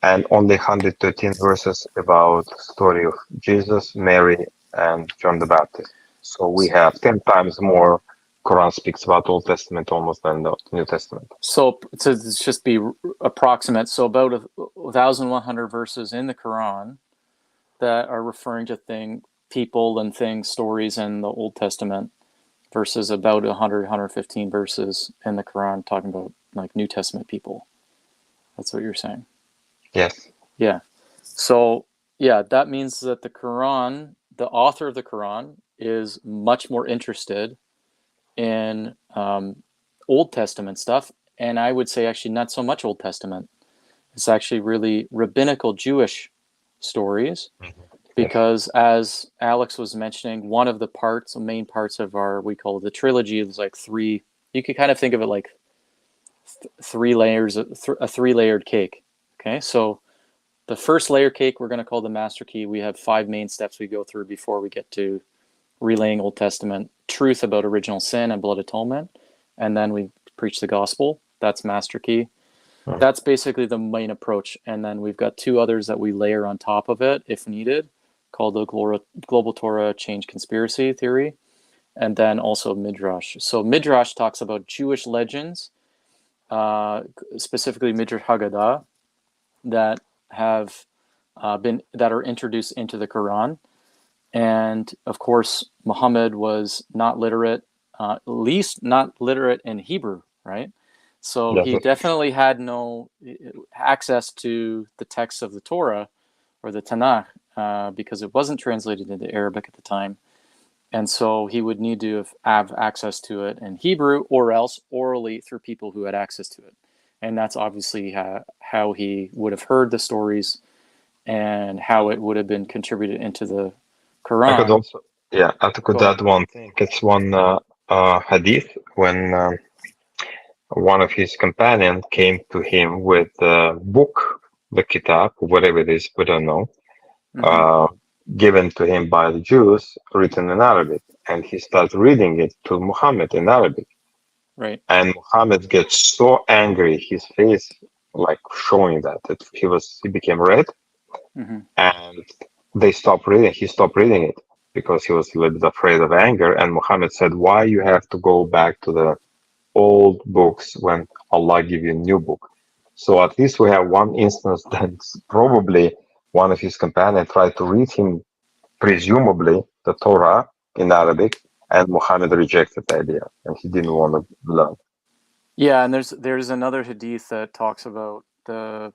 Speaker 3: and only 113 verses about the story of Jesus, Mary, and John the Baptist. So we have 10 times more Quran speaks about Old Testament almost than the New Testament.
Speaker 2: So to just be approximate, so about 1,100 verses in the Quran that are referring to people and things, stories in the Old Testament, versus about 100, 115 verses in the Quran talking about like New Testament people. That's what you're saying.
Speaker 3: Yes.
Speaker 2: Yeah. So yeah, that means that the Quran, the author of the Quran, is much more interested in Old Testament stuff, and I would say actually not so much Old Testament. It's actually really rabbinical Jewish stories, because as Alex was mentioning, one of the main parts of we call it the trilogy, is like three. You could kind of think of it like three layers, a three-layered cake. Okay, so the first layer cake we're going to call the master key. We have 5 main steps we go through before we get to relaying Old Testament truth about original sin and blood atonement, and then we preach the gospel. That's master key. That's basically the main approach, and then we've got 2 others that we layer on top of it if needed, called the global Torah change conspiracy theory, and then also Midrash. So Midrash talks about Jewish legends, specifically Midrash Haggadah, that have that are introduced into the Quran. And of course, Muhammad was not literate, at least not literate in Hebrew, right? So he definitely had no access to the text of the Torah or the Tanakh, because it wasn't translated into Arabic at the time. And so he would need to have access to it in Hebrew, or else orally through people who had access to it. And that's obviously how he would have heard the stories and how it would have been contributed into the Quran.
Speaker 3: I could also, I could add one thing. It's one hadith when one of his companions came to him with a book, the kitab, whatever it is, we don't know, given to him by the Jews, written in Arabic, and he starts reading it to Muhammad in Arabic.
Speaker 2: Right.
Speaker 3: And Muhammad gets so angry, his face like showing that he became red, and they stopped reading. He stopped reading it because he was a little bit afraid of anger. And Muhammad said, "Why you have to go back to the old books when Allah give you a new book?" So at least we have one instance that probably one of his companions tried to read him, presumably the Torah in Arabic, and Muhammad rejected the idea, and he didn't want to learn.
Speaker 2: Yeah, and there's another hadith that talks about the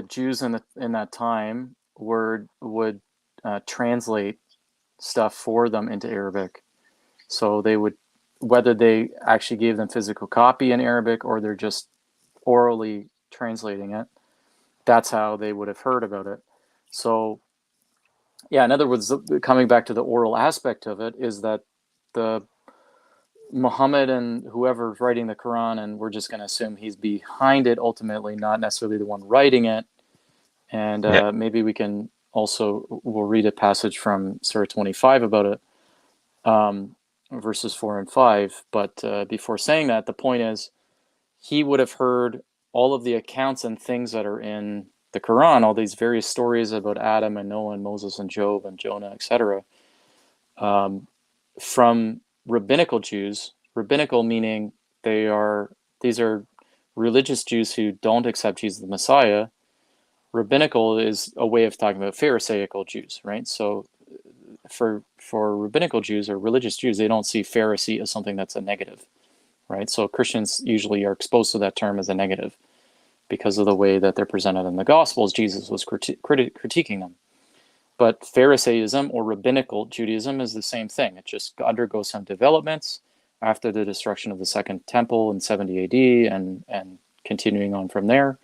Speaker 2: Jews in that time would translate stuff for them into Arabic. So they would, whether they actually gave them physical copy in Arabic or they're just orally translating it, that's how they would have heard about it. So yeah, in other words, coming back to the oral aspect of it, is that the Muhammad and whoever's writing the Quran, and we're just going to assume he's behind it ultimately, not necessarily the one writing it. And maybe we'll read a passage from Surah 25 about it, verses 4 and 5. But before saying that, the point is, he would have heard all of the accounts and things that are in the Quran, all these various stories about Adam and Noah and Moses and Job and Jonah, etc., from rabbinical Jews. Rabbinical meaning these are religious Jews who don't accept Jesus the Messiah. Rabbinical is a way of talking about Pharisaical Jews, right? So for rabbinical Jews or religious Jews, they don't see Pharisee as something that's a negative, right? So Christians usually are exposed to that term as a negative because of the way that they're presented in the Gospels. Jesus was critiquing them. But Pharisaism or rabbinical Judaism is the same thing. It just undergoes some developments after the destruction of the Second Temple in 70 AD and continuing on from there.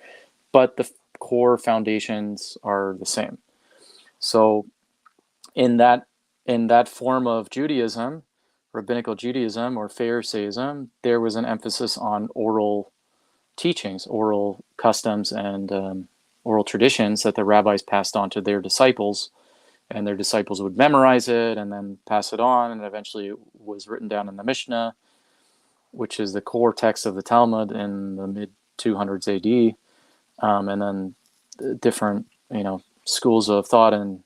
Speaker 2: But the core foundations are the same. So in that form of Judaism, rabbinical Judaism or Pharisaism, there was an emphasis on oral teachings, oral customs, and oral traditions that the rabbis passed on to their disciples, and their disciples would memorize it and then pass it on, and eventually it was written down in the Mishnah. which is the core text of the Talmud in the mid 200s AD, and then different schools of thought in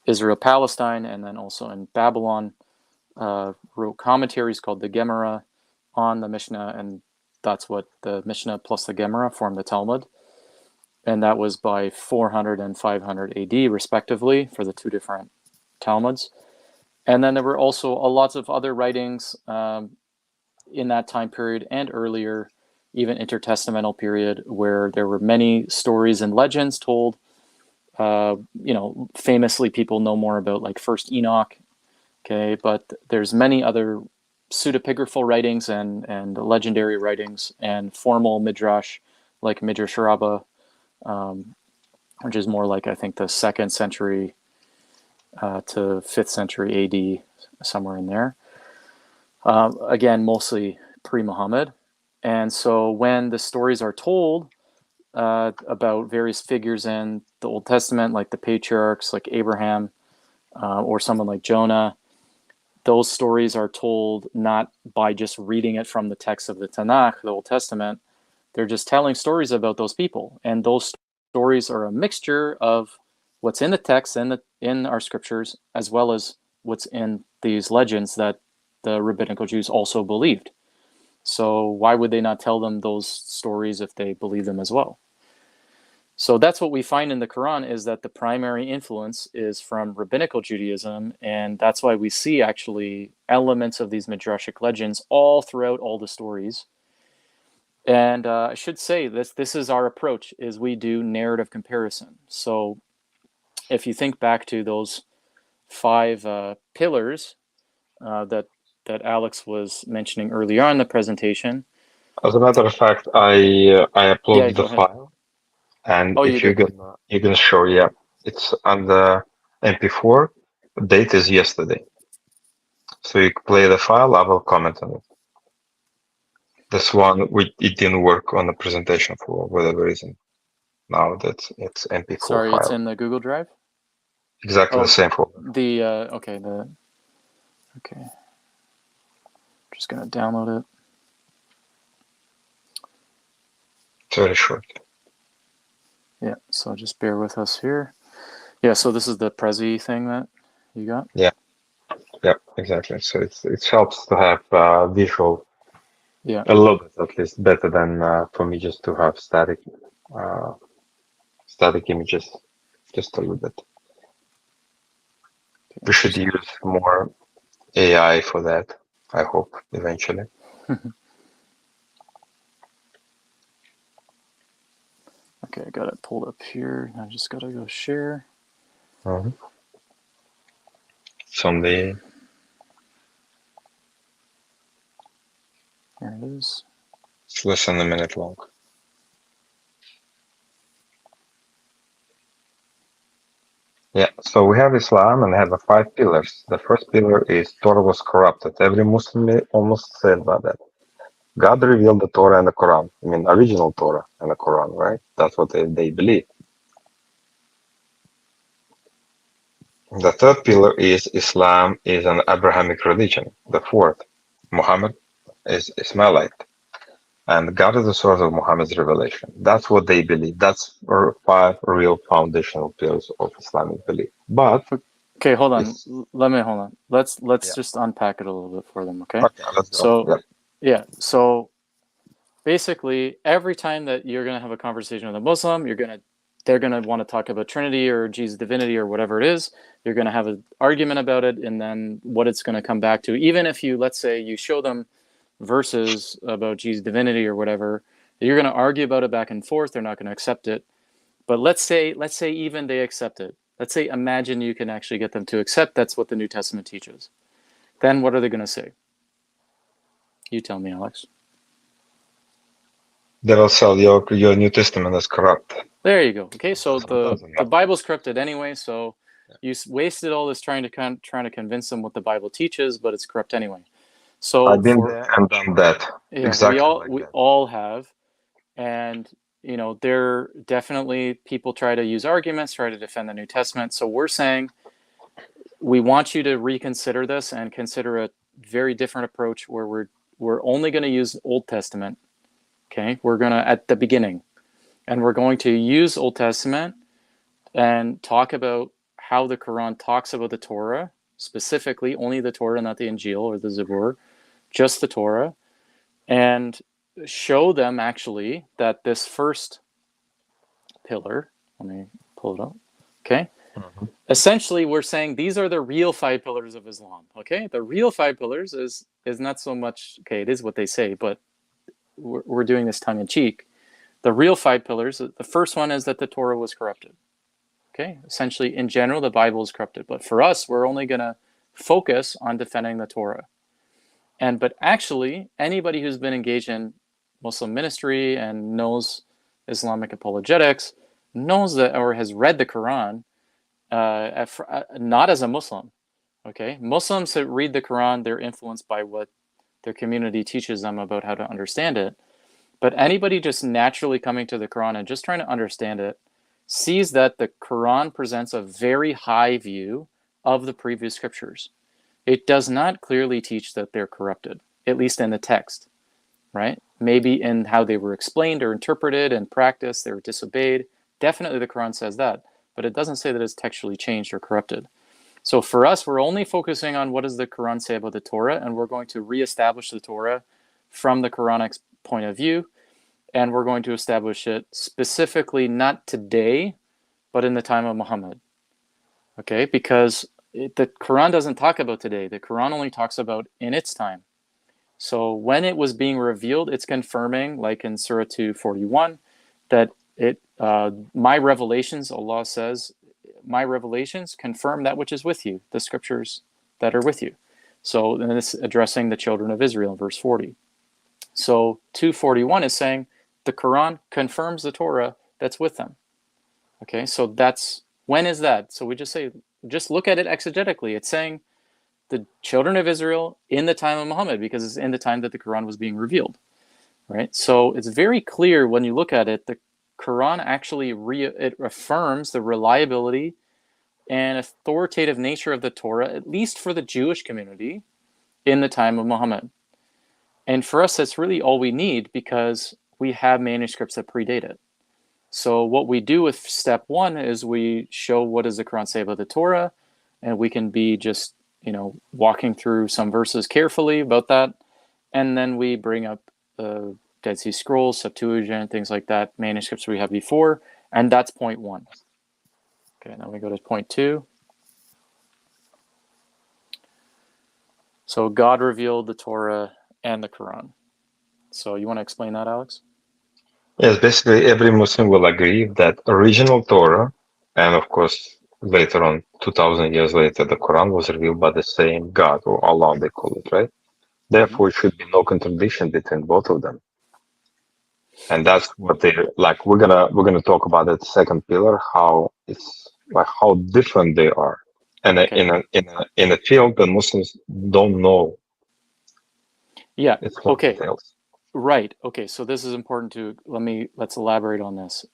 Speaker 2: Israel, Palestine, and then also in Babylon wrote commentaries called the Gemara on the Mishnah, and that's what the Mishnah plus the Gemara formed the Talmud. And that was by 400 and 500 AD, respectively, for the two different Talmuds. And then there were also lots of other writings in that time period and earlier, even intertestamental period, where there were many stories and legends told. Famously, people know more about like First Enoch, okay, but there's many other pseudepigraphal writings and legendary writings and formal midrash, like Midrash Rabbah, which is more like, I think, the 2nd century to 5th century AD, somewhere in there. Again, mostly pre-Muhammad. And so when the stories are told about various figures in the Old Testament, like the patriarchs, like Abraham, or someone like Jonah, those stories are told not by just reading it from the text of the Tanakh, the Old Testament. They're just telling stories about those people. And those stories are a mixture of what's in the text and in our scriptures, as well as what's in these legends that the rabbinical Jews also believed. So why would they not tell them those stories if they believe them as well? So that's what we find in the Quran, is that the primary influence is from rabbinical Judaism, and that's why we see actually elements of these midrashic legends all throughout all the stories. And I should say this is our approach, is we do narrative comparison. So if you think back to those 5 pillars that Alex was mentioning earlier on in the presentation.
Speaker 3: As a matter of fact, I uploaded the
Speaker 2: ahead.
Speaker 3: file, and
Speaker 2: Oh,
Speaker 3: if you can show, it's on the MP4. Date is yesterday, so you can play the file. I will comment on it. This one, it didn't work on the presentation for whatever reason. Now that it's MP4
Speaker 2: Sorry,
Speaker 3: file.
Speaker 2: it's in the Google Drive?
Speaker 3: Exactly the same folder.
Speaker 2: Okay. Just going to download it.
Speaker 3: It's very short.
Speaker 2: Yeah, so just bear with us here. Yeah, so this is the Prezi thing that you got?
Speaker 3: Yeah, exactly. So it helps to have visual.
Speaker 2: Yeah.
Speaker 3: A little bit, at least, better than for me just to have static images, just a little bit. We should use more AI for that, I hope, eventually.
Speaker 2: Okay, I got it pulled up here. I just got to go share.
Speaker 3: It's on the...
Speaker 2: There it is.
Speaker 3: It's less than a minute long. Yeah, so we have Islam and have 5 pillars. The first pillar is Torah was corrupted. Every Muslim almost said about that. God revealed the Torah and the Quran. I mean, original Torah and the Quran, right? That's what they believe. The third pillar is Islam is an Abrahamic religion. The fourth, Muhammad is Ismailite. And God is the source of Muhammad's revelation. That's what they believe. That's 5 real foundational pillars of Islamic belief. But
Speaker 2: okay, hold on. Hold on. Let's just unpack it a little bit for them, okay?
Speaker 3: Okay, let's go.
Speaker 2: So so basically every time that you're going to have a conversation with a Muslim, they're going to want to talk about Trinity or Jesus' divinity or whatever it is. You're going to have an argument about it, and then what it's going to come back to, even if you, let's say you show them verses about Jesus' divinity or whatever, you're going to argue about it back and forth. They're not going to accept it. But let's say even they accept it. Let's say, imagine you can actually get them to accept that's what the New Testament teaches. Then what are they going to say? You tell me, Alex.
Speaker 3: They will sell your New Testament as corrupt.
Speaker 2: There you go. Okay, so the Bible's corrupted anyway, so you wasted all this trying to convince them what the Bible teaches, but it's corrupt anyway. So
Speaker 3: I've been there and done that.
Speaker 2: Yeah,
Speaker 3: exactly
Speaker 2: we all have, and there definitely people try to use arguments, try to defend the New Testament. So we're saying we want you to reconsider this and consider a very different approach where we're only going to use Old Testament. Okay, we're going to at the beginning, and we're going to use Old Testament and talk about how the Quran talks about the Torah, specifically only the Torah, not the Injil or the Zabur, just the Torah, and show them actually that this first pillar, let me pull it up, okay?
Speaker 3: Mhm.
Speaker 2: Essentially, we're saying these are the real 5 pillars of Islam, okay? The real 5 pillars is not so much, okay, it is what they say, but we're doing this tongue-in-cheek. The real 5 pillars, the first one is that the Torah was corrupted. Okay, essentially, in general, the Bible is corrupted. But for us, we're only going to focus on defending the Torah. But actually, anybody who's been engaged in Muslim ministry and knows Islamic apologetics knows that, or has read the Quran, not as a Muslim. Okay, Muslims that read the Quran, they're influenced by what their community teaches them about how to understand it. But anybody just naturally coming to the Quran and just trying to understand it sees that the Quran presents a very high view of the previous scriptures. It does not clearly teach that they're corrupted, at least in the text, right? Maybe in how they were explained or interpreted and practiced, they were disobeyed. Definitely the Quran says that, but it doesn't say that it's textually changed or corrupted. So for us, we're only focusing on what does the Quran say about the Torah, and we're going to reestablish the Torah from the Quranic point of view, and we're going to establish it specifically not today, but in the time of Muhammad. Okay, because the Quran doesn't talk about today. The Quran only talks about in its time. So when it was being revealed, it's confirming, like in Surah 241, that my revelations, Allah says, my revelations confirm that which is with you, the scriptures that are with you. So then it's addressing the children of Israel in verse 40. So 241 is saying the Quran confirms the Torah that's with them. Okay, so that's, when is that? So we just look at it exegetically. It's saying the children of Israel in the time of Muhammad, because it's in the time that the Quran was being revealed, right? So it's very clear when you look at it, the Quran actually it affirms the reliability and authoritative nature of the Torah, at least for the Jewish community in the time of Muhammad. And for us, that's really all we need, because we have manuscripts that predate it. So what we do with step 1 is we show what does the Quran say about the Torah, and we can be just, walking through some verses carefully about that. And then we bring up the Dead Sea Scrolls, Septuagint, things like that, manuscripts we have before, and that's point 1. Okay, now we go to point 2. So God revealed the Torah and the Quran. So you want to explain that, Alex?
Speaker 3: Yes, basically every Muslim will agree that original Torah, and of course later on, 2000 years later, the Quran was revealed by the same God, or Allah they call it, right? Therefore, it should be no contradiction between both of them. And that's what they like. We're gonna talk about that second pillar, how it's like how different they are, and
Speaker 2: Okay.
Speaker 3: in a field that Muslims don't know.
Speaker 2: Yeah.
Speaker 3: It's more
Speaker 2: Okay.
Speaker 3: details.
Speaker 2: Right. Okay. So this is important to let's elaborate on this.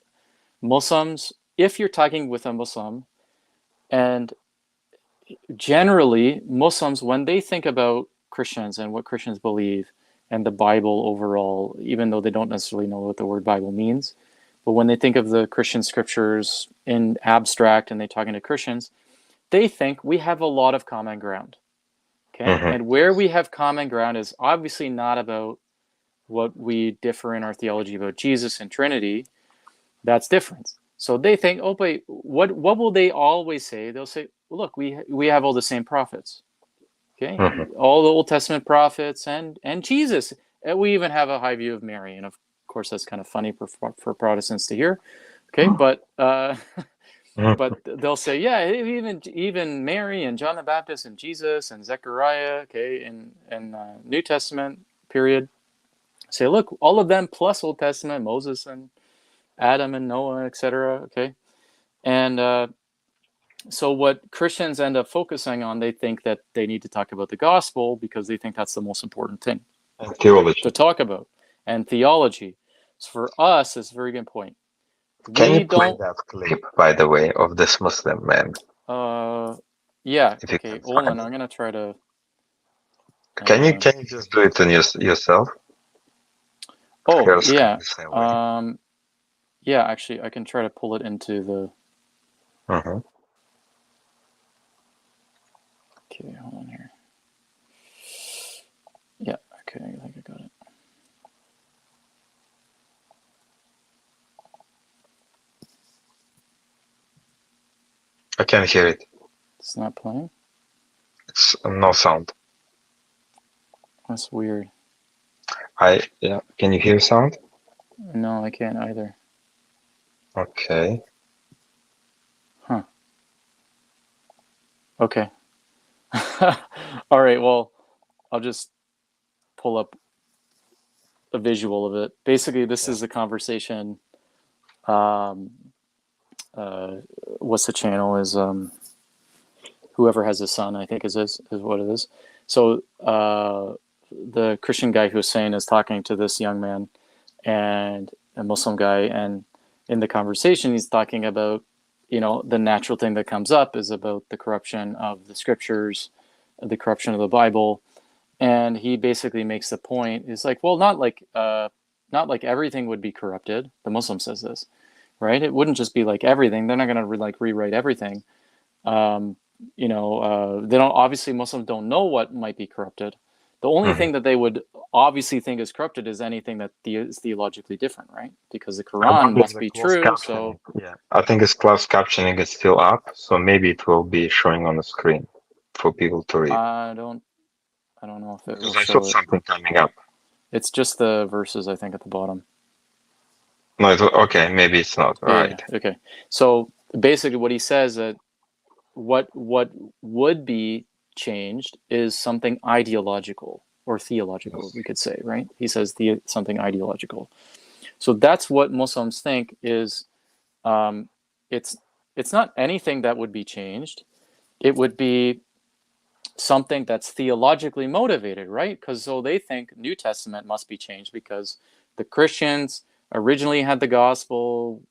Speaker 2: Muslims, if you're talking with a Muslim, and generally Muslims, when they think about Christians and what Christians believe and the Bible overall, even though they don't necessarily know what the word Bible means, but when they think of the Christian scriptures in abstract and they're talking to Christians, they think we have a lot of common ground. Okay.
Speaker 3: Mhm.
Speaker 2: And where we have common ground is obviously not about what we differ in our theology about Jesus and Trinity. That's different. So they think, oh, but what will they always say? They'll say, well, look, we have all the same prophets. Okay,
Speaker 3: Mhm.
Speaker 2: all the Old Testament prophets and Jesus. And we even have a high view of Mary, and of course that's kind of funny for Protestants to hear. Okay, but but they'll say, yeah, even Mary and John the Baptist and Jesus and Zechariah. Okay, in New Testament period, say, look, all of them plus Old Testament, Moses and Adam and Noah, etc. Okay, and so what Christians end up focusing on, they think that they need to talk about the gospel because they think that's the most important thing
Speaker 3: And theology.
Speaker 2: to talk about, and theology. So for us, it's a very good point.
Speaker 3: Can
Speaker 2: We
Speaker 3: you play
Speaker 2: don't.
Speaker 3: that clip, by the way, of this Muslim man?
Speaker 2: Yeah.
Speaker 3: If you
Speaker 2: Okay,
Speaker 3: can
Speaker 2: Olin,
Speaker 3: find
Speaker 2: I'm
Speaker 3: it.
Speaker 2: gonna try to.
Speaker 3: Can you just do it on yourself?
Speaker 2: Oh,
Speaker 3: Share
Speaker 2: yeah.
Speaker 3: screen the same way.
Speaker 2: Yeah, actually, I can try to pull it into the...
Speaker 3: Mhm.
Speaker 2: Okay, hold on here. Yeah, okay, I think I got it.
Speaker 3: I can hear it.
Speaker 2: It's not playing?
Speaker 3: It's no sound.
Speaker 2: That's weird.
Speaker 3: Yeah. Can you hear sound?
Speaker 2: No, I can't either.
Speaker 3: Okay.
Speaker 2: Huh. Okay. All right, well, I'll just pull up a visual of it. Basically, this is a conversation. What's the channel? Is whoever has a son, I think is what it is. So the Christian guy Hussein is talking to this young man and a Muslim guy, and in the conversation he's talking about, the natural thing that comes up is about the corruption of the scriptures, the corruption of the Bible, and he basically makes the point. It's like, well, not like everything would be corrupted. The Muslim says this, right? It wouldn't just be like everything. They're not going to rewrite everything. They don't, obviously Muslims don't know what might be corrupted. The only thing that they would obviously think is corrupted is anything that is theologically different, right? Because the
Speaker 3: I
Speaker 2: Quran
Speaker 3: wonder if
Speaker 2: must
Speaker 3: the
Speaker 2: be
Speaker 3: closed
Speaker 2: true.
Speaker 3: captioning.
Speaker 2: So
Speaker 3: Yeah. I think it's closed captioning is still up, so maybe it will be showing on the screen for people to read.
Speaker 2: I don't know if it will
Speaker 3: Because I saw
Speaker 2: show it.
Speaker 3: something coming up.
Speaker 2: It's just the verses, I think, at the bottom.
Speaker 3: No, okay, maybe it's not. Right.
Speaker 2: Yeah. Okay. So basically, what he says that what would be changed is something ideological or theological, we could say, right? He says something ideological. So that's what Muslims think is. It's not anything that would be changed. It would be something that's theologically motivated, right? Because so they think New Testament must be changed because the Christians originally had the gospel,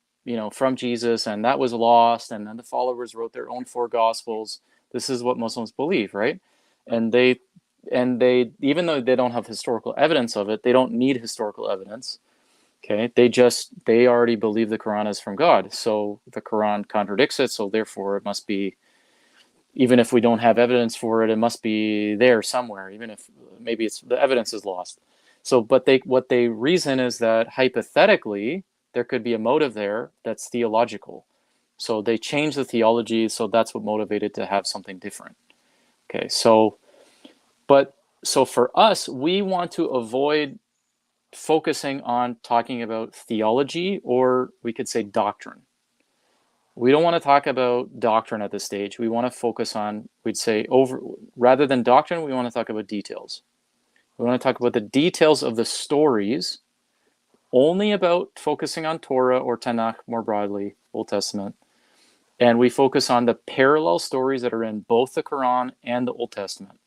Speaker 2: from Jesus, and that was lost, and then the followers wrote their own 4 gospels. This is what Muslims believe, right? And they even though they don't have historical evidence of it, they don't need historical evidence. Okay, they already believe the Quran is from God, so the Quran contradicts it, so therefore it must be, even if we don't have evidence for it, it must be there somewhere, even if maybe the evidence is lost. So, but what they reason is that hypothetically there could be a motive there that's theological. So they change the theology, so that's what motivated to have something different. Okay, so for us, we want to avoid focusing on talking about theology, or we could say doctrine. We don't want to talk about doctrine at this stage. We want to focus on, we'd say, rather than doctrine, we want to talk about details. We want to talk about the details of the stories, only about focusing on Torah or Tanakh more broadly, Old Testament. And we focus on the parallel stories that are in both the Quran and the Old Testament.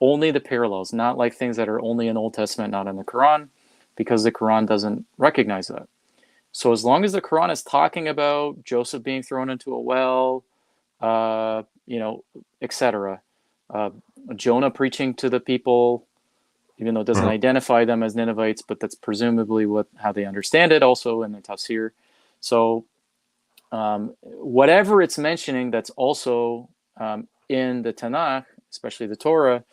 Speaker 2: Only the parallels, not like things that are only in Old Testament, not in the Quran, because the Quran doesn't recognize that. So as long as the Quran is talking about Joseph being thrown into a well, etc., Jonah preaching to the people, even though it doesn't identify them as Ninevites, but that's presumably how they understand it also in the tafsir. So whatever it's mentioning that's also in the Tanakh, especially the Torah,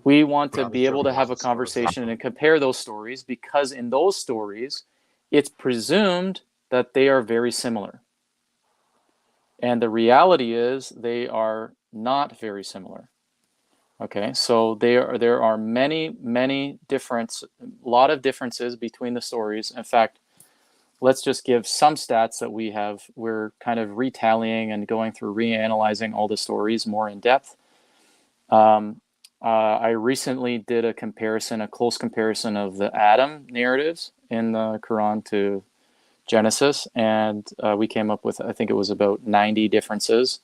Speaker 2: we want to be able to have a conversation and compare those stories, because in those stories, it's presumed that they are very similar. And the reality is they are not very similar. Okay, so there are many a lot of differences between the stories. In fact, let's just give some stats that we're kind of retallying and going through reanalyzing all the stories more in depth. I recently did a close comparison of the Adam narratives in the Quran to Genesis, and we came up with, I think it was about 90 differences.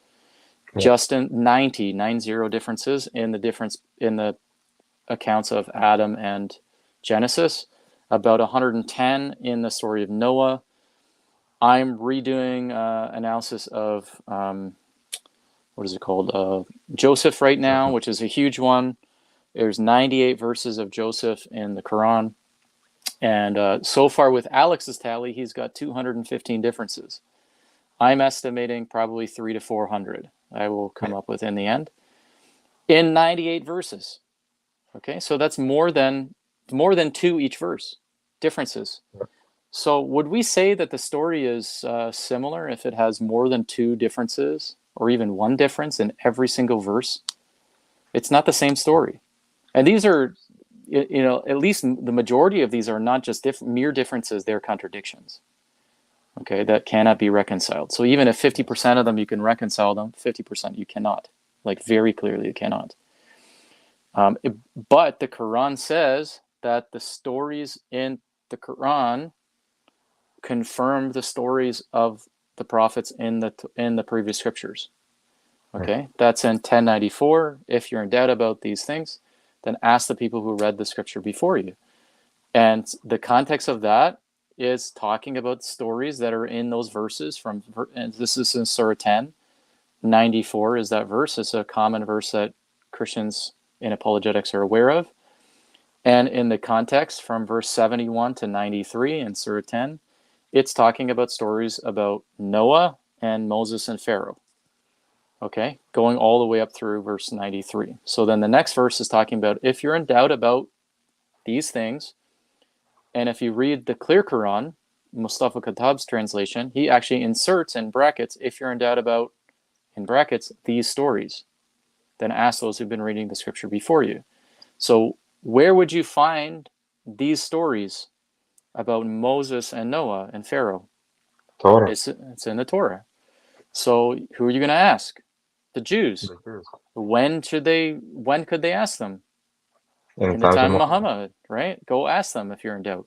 Speaker 2: Yeah. Just in 90 differences in the accounts of Adam and Genesis, about 110 in the story of Noah. I'm redoing analysis of what is it called? Joseph right now, which is a huge one. There's 98 verses of Joseph in the Quran. And so far with Alex's tally, he's got 215 differences. I'm estimating probably 300 to 400 I will come up with in the end. In 98 verses. Okay, so that's more than 2 each verse differences. So would we say that the story is similar if it has more than 2 differences or even 1 difference in every single verse? It's not the same story. And these are, at least the majority of these are not just mere differences, they're contradictions. Okay, that cannot be reconciled. So even if 50% of them you can reconcile them, 50% you cannot. Like very clearly you cannot. But the Quran says that the stories in the Quran confirm the stories of the prophets in the previous scriptures. Okay, that's in 1094. If you're in doubt about these things, then ask the people who read the scripture before you. And the context of that is talking about stories that are in those verses and this is in Surah 10. 94 is that verse. It's a common verse that Christians in apologetics are aware of. And in the context from verse 71 to 93 in Surah 10, it's talking about stories about Noah and Moses and Pharaoh. Okay, going all the way up through verse 93. So then the next verse is talking about if you're in doubt about these things, and if you read the clear Quran, Mustafa Khattab's translation, he actually inserts in brackets, if you're in doubt about, in brackets, these stories, then ask those who've been reading the scripture before you. So where would you find these stories about Moses and Noah and Pharaoh?
Speaker 3: Torah.
Speaker 2: It's in the Torah. So who are you going to ask? The Jews. When could they ask them? In the time of Muhammad, right? Go ask them if you're in doubt.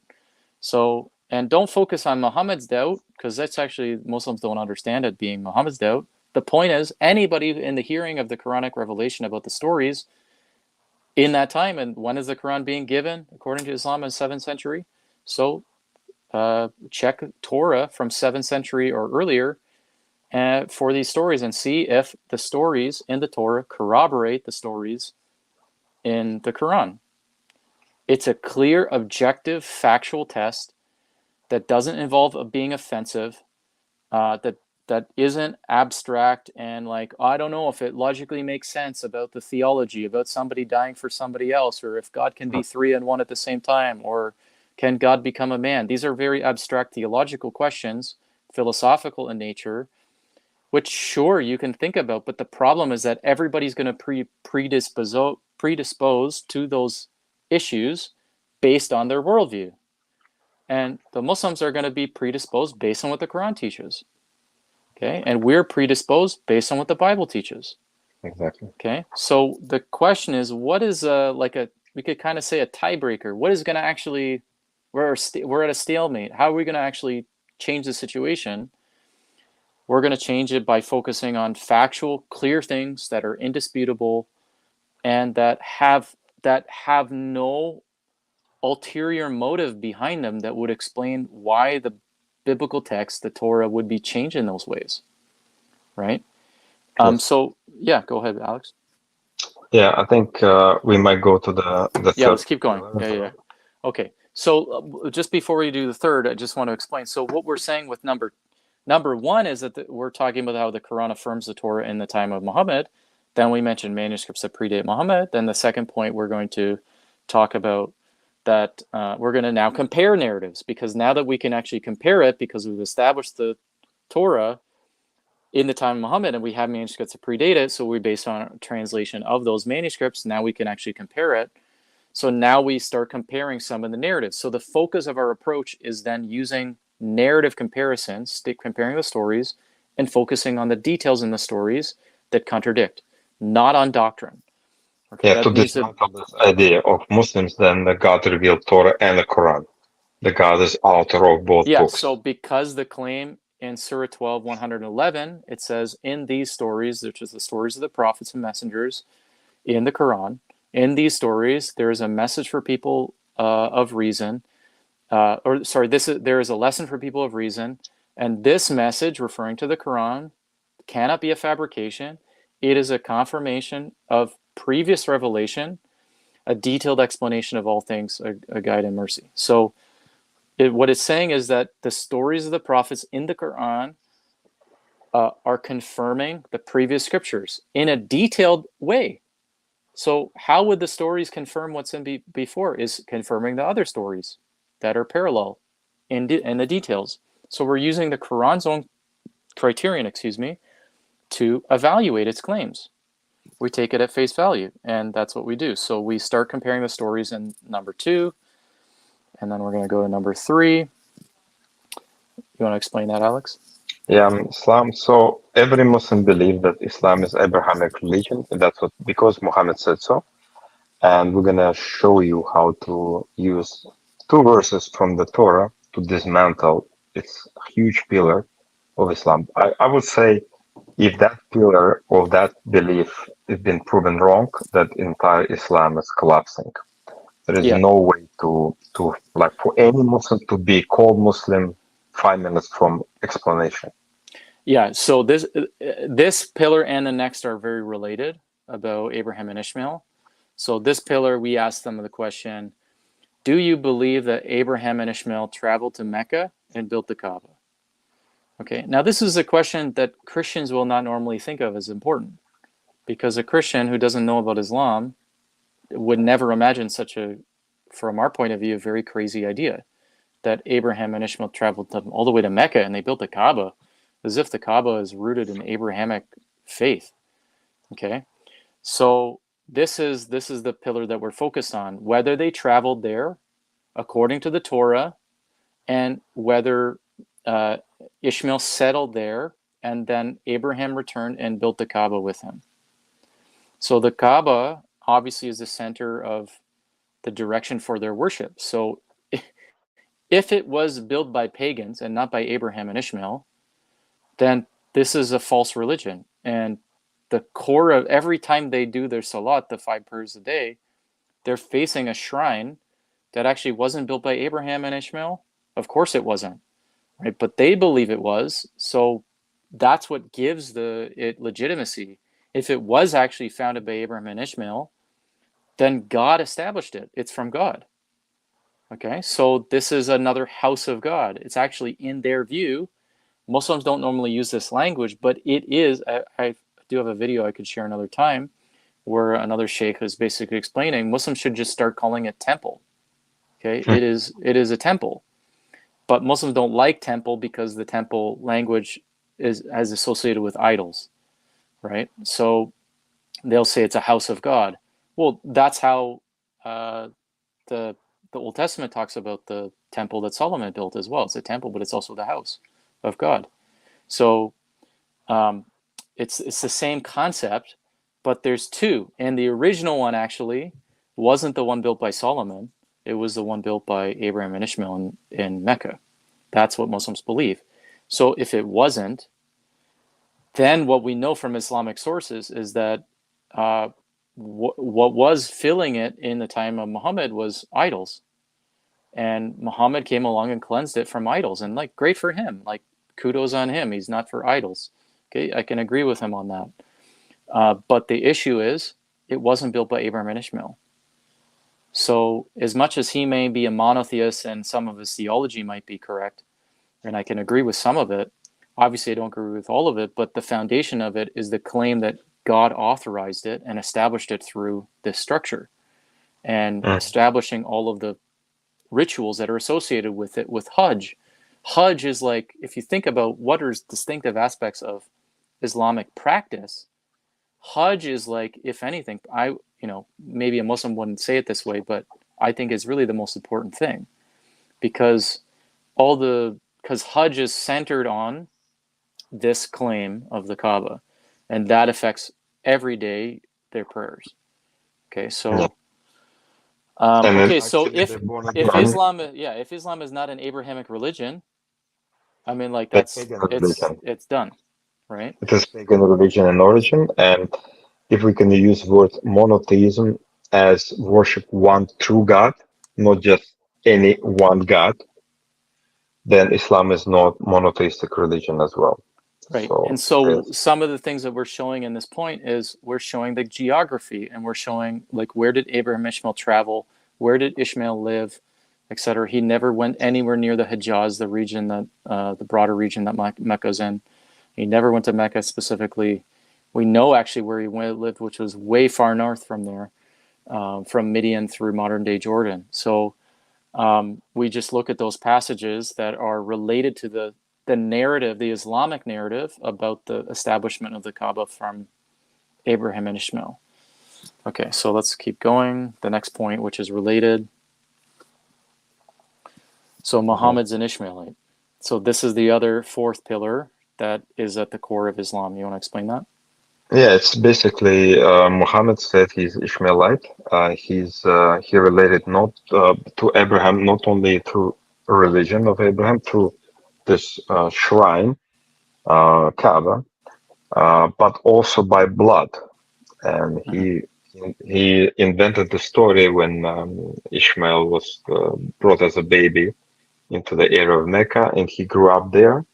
Speaker 2: So, and don't focus on Muhammad's doubt, because that's actually, Muslims don't understand it being Muhammad's doubt. The point is, anybody in the hearing of the Quranic revelation about the stories in that time, and when is the Quran being given, according to Islam, in the 7th century? So, check Torah from 7th century or earlier for these stories and see if the stories in the Torah corroborate the stories in the Quran. It's a clear, objective, factual test that doesn't involve being offensive, that isn't abstract and like, I don't know if it logically makes sense about the theology, about somebody dying for somebody else, or if God can be 3 and 1 at the same time, or can God become a man? These are very abstract theological questions, philosophical in nature, which sure you can think about, but the problem is that everybody's going to predispose to those issues based on their worldview. And the Muslims are going to be predisposed based on what the Quran teaches. Okay, and we're predisposed based on what the Bible teaches.
Speaker 3: Exactly.
Speaker 2: Okay, so the question is, what is we could kind of say a tiebreaker? What is going to actually, we're at a stalemate. How are we going to actually change the situation? We're going to change it by focusing on factual, clear things that are indisputable and that have no ulterior motive behind them that would explain why the biblical text, the Torah, would be changed in those ways, right?
Speaker 3: Yes.
Speaker 2: So yeah, go ahead, Alex.
Speaker 3: Yeah, I think we might go to the
Speaker 2: Yeah,
Speaker 3: third.
Speaker 2: let's keep going. Yeah. Okay, so just before we do the third, I just want to explain. So what we're saying with number one is that we're talking about how the Quran affirms the Torah in the time of Muhammad. Then we mentioned manuscripts that predate Muhammad. Then the second point we're going to talk about that we're going to now compare narratives, because now that we can actually compare it, because we've established the Torah in the time of Muhammad and we have manuscripts that predate it, so we're based on a translation of those manuscripts. Now we can actually compare it. So now we start comparing some of the narratives. So the focus of our approach is then using narrative comparisons, comparing the stories and focusing on the details in the stories that contradict, not on doctrine. Okay,
Speaker 3: yeah, to dismantle this idea of Muslims, then the God revealed Torah and the Quran. The God is author of both books.
Speaker 2: So because the claim in Surah 12, 111, it says, in these stories, which is the stories of the prophets and messengers in the Quran, in these stories, there is a message for people of reason. There is a lesson for people of reason. And this message, referring to the Quran, cannot be a fabrication. It is a confirmation of previous revelation, a detailed explanation of all things, a guide in mercy. So what it's saying is that the stories of the prophets in the Quran are confirming the previous scriptures in a detailed way. So how would the stories confirm what's in before? Is confirming the other stories that are parallel in the details. So we're using the Quran's own criterion, to evaluate its claims. We take it at face value, and that's what we do. So we start comparing the stories in number 2, and then we're going to go to number 3. You want to explain that, Alex?
Speaker 3: Yeah, Islam. So every Muslim believes that Islam is Abrahamic religion. That's what, because Muhammad said so. And we're gonna show you how to use 2 verses from the Torah to dismantle its huge pillar of Islam. I would say if that pillar of that belief has been proven wrong, that entire Islam is collapsing. There is no way to like for any Muslim to be called Muslim 5 minutes from explanation.
Speaker 2: Yeah, so this pillar and the next are very related about Abraham and Ishmael. So this pillar, we asked them the question, do you believe that Abraham and Ishmael traveled to Mecca and built the Kaaba? Okay, now this is a question that Christians will not normally think of as important, because a Christian who doesn't know about Islam would never imagine such a, from our point of view, a very crazy idea, that Abraham and Ishmael traveled all the way to Mecca and they built the Kaaba, as if the Kaaba is rooted in Abrahamic faith. Okay, so this is the pillar that we're focused on, whether they traveled there according to the Torah, and whether Ishmael settled there and then Abraham returned and built the Kaaba with him. So the Kaaba obviously is the center of the direction for their worship. So if it was built by pagans and not by Abraham and Ishmael, then this is a false religion. And the core of every time they do their salat, the 5 prayers a day, they're facing a shrine that actually wasn't built by Abraham and Ishmael. Of course it wasn't, right? But they believe it was. So that's what gives it legitimacy. If it was actually founded by Abraham and Ishmael, then God established it. It's from God. Okay, so this is another house of God. It's actually, in their view, Muslims don't normally use this language, but it is. I do have a video I could share another time where another sheikh is basically explaining Muslims should just start calling it temple. Okay, it is a temple, but Muslims don't like temple because the temple language is associated with idols, right? So they'll say it's a house of God. Well, that's how the Old Testament talks about the temple that Solomon built as well. It's a temple, but it's also the house of God. So it's the same concept, but there's 2. And the original one actually wasn't the one built by Solomon. It was the one built by Abraham and Ishmael in Mecca. That's what Muslims believe. So if it wasn't, then what we know from Islamic sources is that what was filling it in the time of Muhammad was idols. And Muhammad came along and cleansed it from idols. And like, great for him. Like, kudos on him. He's not for idols. Okay, I can agree with him on that. But the issue is, it wasn't built by Abraham and Ishmael. So as much as he may be a monotheist and some of his theology might be correct, and I can agree with some of it, obviously I don't agree with all of it, but the foundation of it is the claim that God authorized it and established it through this structure, and establishing all of the rituals that are associated with it, with Hajj. Hajj is like, if you think about what are distinctive aspects of Islamic practice, Hajj is like, if anything, maybe a Muslim wouldn't say it this way, but I think it's really the most important thing, because Hajj is centered on this claim of the Kaaba, and that affects every day their prayers. Okay, so so if Islam is not an Abrahamic religion, I mean, like, it's done, right?
Speaker 3: It is pagan religion in origin, and if we can use the word monotheism as worship one true God, not just any one God, then Islam is not monotheistic religion as well.
Speaker 2: Right.
Speaker 3: So
Speaker 2: And so
Speaker 3: yes.
Speaker 2: some of the things that we're showing in this point is we're showing the geography, and we're showing like where did Abraham Ishmael travel, where did Ishmael live, etc. He never went anywhere near the Hijaz, the region that the broader region that Mecca's in. He never went to Mecca specifically. We know actually where he lived, which was way far north from there, from Midian through modern day Jordan. So we just look at those passages that are related to the narrative, the Islamic narrative about the establishment of the Kaaba from Abraham and Ishmael. Okay, so let's keep going. The next point, which is related. So Muhammad's an Ishmaelite. So this is the other fourth pillar that is at the core of Islam. You want to explain that?
Speaker 3: Yeah, it's basically Muhammad said he's Ishmaelite. He related not to Abraham, not only through religion of Abraham, through this shrine, Kaaba, but also by blood. And he invented the story when Ishmael was brought as a baby into the area of Mecca, and he grew up there.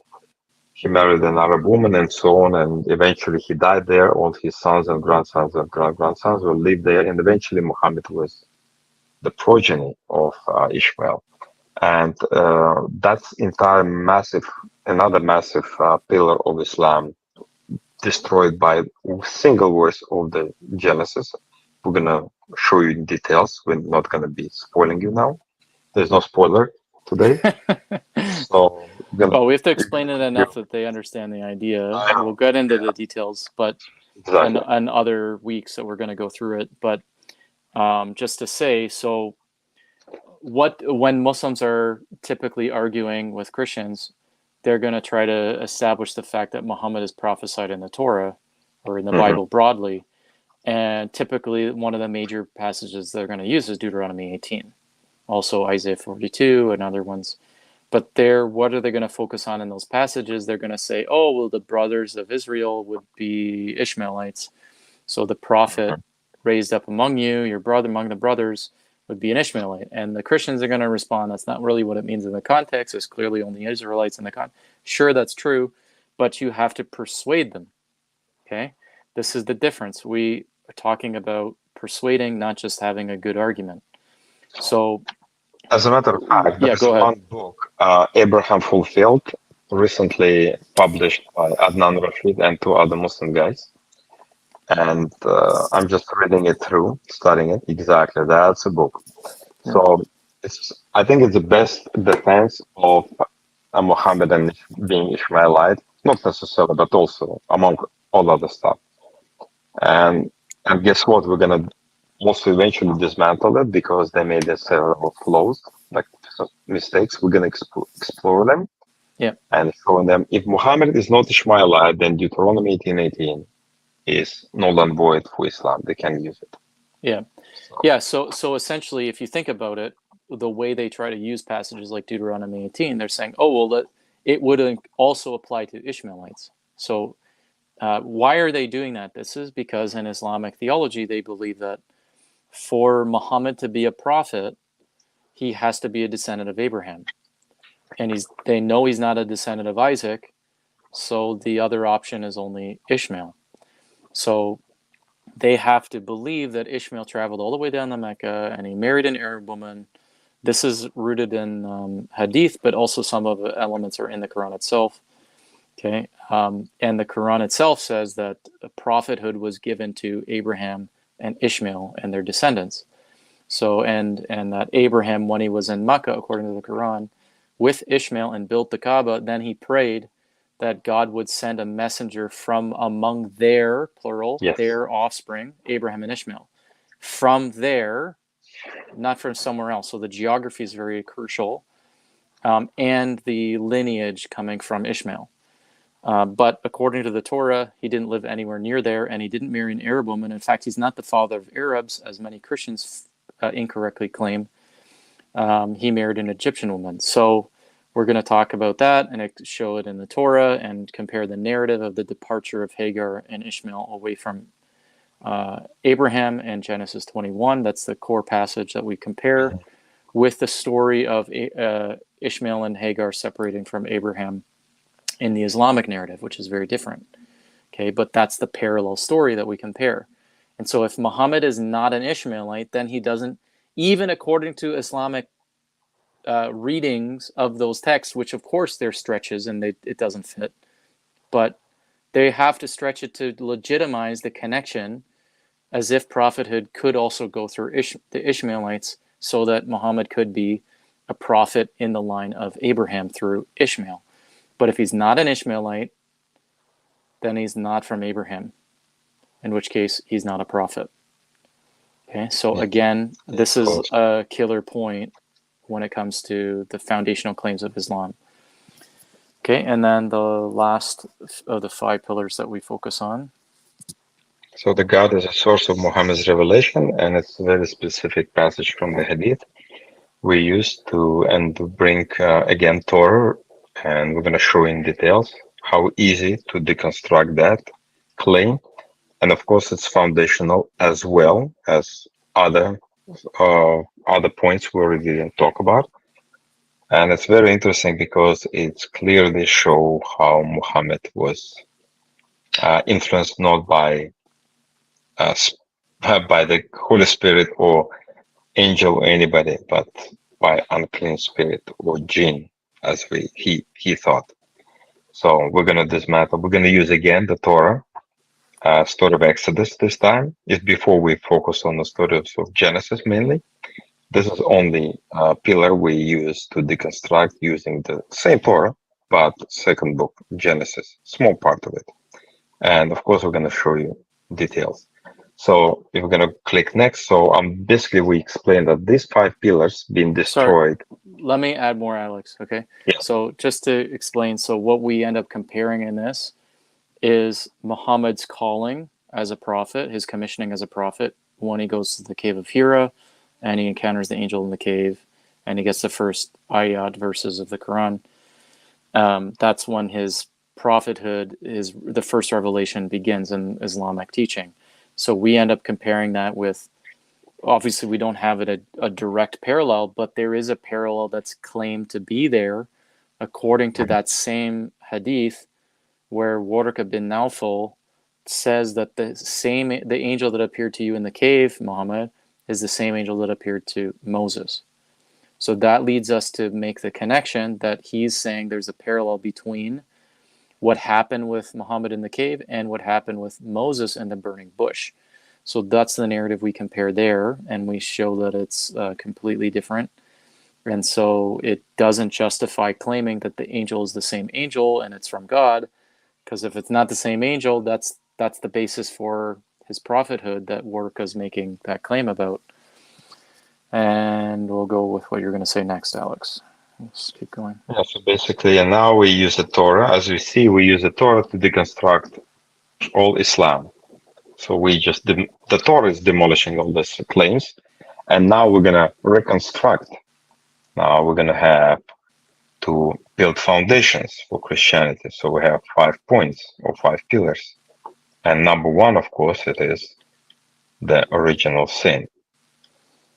Speaker 3: He married an Arab woman and so on, and eventually he died there. All his sons and grandsons and grandsons will live there, and eventually Muhammad was the progeny of Ishmael. And that's another massive pillar of Islam, destroyed by single verse of the Genesis. We're gonna show you in details. We're not gonna be spoiling you now. There's no spoiler today. So
Speaker 2: well, we have to explain it enough that they understand the idea. We'll get into the details, but
Speaker 3: exactly.
Speaker 2: and other weeks that we're going to go through it. But just to say, so when Muslims are typically arguing with Christians, they're going to try to establish the fact that Muhammad is prophesied in the Torah or in the Bible broadly. And typically one of the major passages they're going to use is Deuteronomy 18, also Isaiah 42 and other ones. But what are they going to focus on in those passages? They're going to say, oh, well, the brothers of Israel would be Ishmaelites. So the prophet raised up among you, your brother among the brothers, would be an Ishmaelite. And the Christians are going to respond, that's not really what it means in the context. There's clearly only Israelites in the context. Sure, that's true, but you have to persuade them. Okay? This is the difference. We are talking about persuading, not just having a good argument. So,
Speaker 3: as a matter of fact,
Speaker 2: yeah,
Speaker 3: there's
Speaker 2: go ahead.
Speaker 3: one book, Abraham Fulfilled, recently published by Adnan Rashid and two other Muslim guys. And I'm just reading it through, studying it. Exactly, that's a book. So I think it's the best defense of a Mohammedan being Ishmaelite, not necessarily, but also among all other stuff. And guess what? We're gonna also eventually dismantle it because they made several flaws, like mistakes. We're gonna explore them, and show them if Muhammad is not Ishmaelite, then Deuteronomy 18:18 is null and void for Islam. They can use it.
Speaker 2: So essentially, if you think about it, the way they try to use passages like Deuteronomy 18, they're saying, oh, well, it would also apply to Ishmaelites. So why are they doing that? This is because in Islamic theology, they believe that for Muhammad to be a prophet, he has to be a descendant of Abraham. And they know he's not a descendant of Isaac, so the other option is only Ishmael. So they have to believe that Ishmael traveled all the way down to Mecca and he married an Arab woman. This is rooted in Hadith, but also some of the elements are in the Quran itself. Okay, and the Quran itself says that prophethood was given to Abraham and Ishmael and their descendants. So and that Abraham, when he was in Mecca, according to the Quran, with Ishmael and built the Kaaba, then he prayed that God would send a messenger from among their, plural, their offspring, Abraham and Ishmael. From there, not from somewhere else. So the geography is very crucial. And the lineage coming from Ishmael. But according to the Torah, he didn't live anywhere near there, and he didn't marry an Arab woman. In fact, he's not the father of Arabs, as many Christians incorrectly claim. He married an Egyptian woman. So we're going to talk about that and show it in the Torah and compare the narrative of the departure of Hagar and Ishmael away from Abraham in Genesis 21. That's the core passage that we compare with the story of Ishmael and Hagar separating from Abraham in the Islamic narrative, which is very different. Okay, but that's the parallel story that we compare. And so if Muhammad is not an Ishmaelite, then he doesn't, even according to Islamic readings of those texts, which of course they're stretches and it doesn't fit, but they have to stretch it to legitimize the connection as if prophethood could also go through the Ishmaelites, so that Muhammad could be a prophet in the line of Abraham through Ishmael. But if he's not an Ishmaelite, then he's not from Abraham, in which case he's not a prophet. Okay, so again, this is a killer point when it comes to the foundational claims of Islam. Okay, and then the last of the 5 pillars that we focus on.
Speaker 3: So the God is a source of Muhammad's revelation, and it's a very specific passage from the Hadith we use to bring again Torah, and we're going to show in details how easy to deconstruct that claim, and of course it's foundational as well as other points we already didn't talk about. And it's very interesting because it's clearly show how Muhammad was influenced not by the Holy Spirit or angel or anybody, but by unclean spirit or jinn, as he thought. So we're going to dismantle. We're going to use again the Torah, story of Exodus this time. It's before we focus on the story of Genesis mainly. This is only a pillar we use to deconstruct using the same Torah, but second book, Genesis, small part of it. And of course, we're going to show you details. So if we're going to click next, so basically we explained that these 5 pillars being destroyed.
Speaker 2: Sorry, let me add more, Alex, okay?
Speaker 3: Yeah.
Speaker 2: So just to explain, so what we end up comparing in this is Muhammad's calling as a prophet, his commissioning as a prophet, when he goes to the cave of Hira, and he encounters the angel in the cave, and he gets the first ayat verses of the Qur'an. That's when his prophethood, the first revelation begins in Islamic teaching. So we end up comparing that with, obviously we don't have it a direct parallel, but there is a parallel that's claimed to be there according to that same hadith, where Warqa bin Nawfal says that the angel that appeared to you in the cave, Muhammad, is the same angel that appeared to Moses. So that leads us to make the connection that he's saying there's a parallel between what happened with Muhammad in the cave and what happened with Moses in the burning bush. So that's the narrative we compare there, and we show that it's completely different. And so it doesn't justify claiming that the angel is the same angel and it's from God, because if it's not the same angel, that's the basis for his prophethood that Warqa's making that claim about. And we'll go with what you're going to say next, Alex. Let's keep going.
Speaker 3: Yeah, so basically, and now we use the Torah. As we see, we use the Torah to deconstruct all Islam. So the Torah is demolishing all these claims, and now we're going to reconstruct. Now we're going to have to build foundations for Christianity. So we have 5 points or 5 pillars. And number 1, of course, it is the original sin.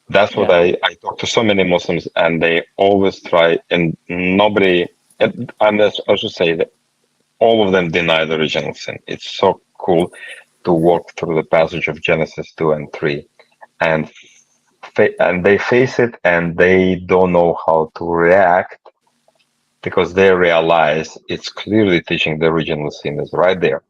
Speaker 3: That's what I talk to so many Muslims, and they always try, and nobody, and I should say that all of them deny the original sin. It's so cool to walk through the passage of Genesis 2 and 3, and they face it, and they don't know how to react, because they realize it's clearly teaching the original sin is right there,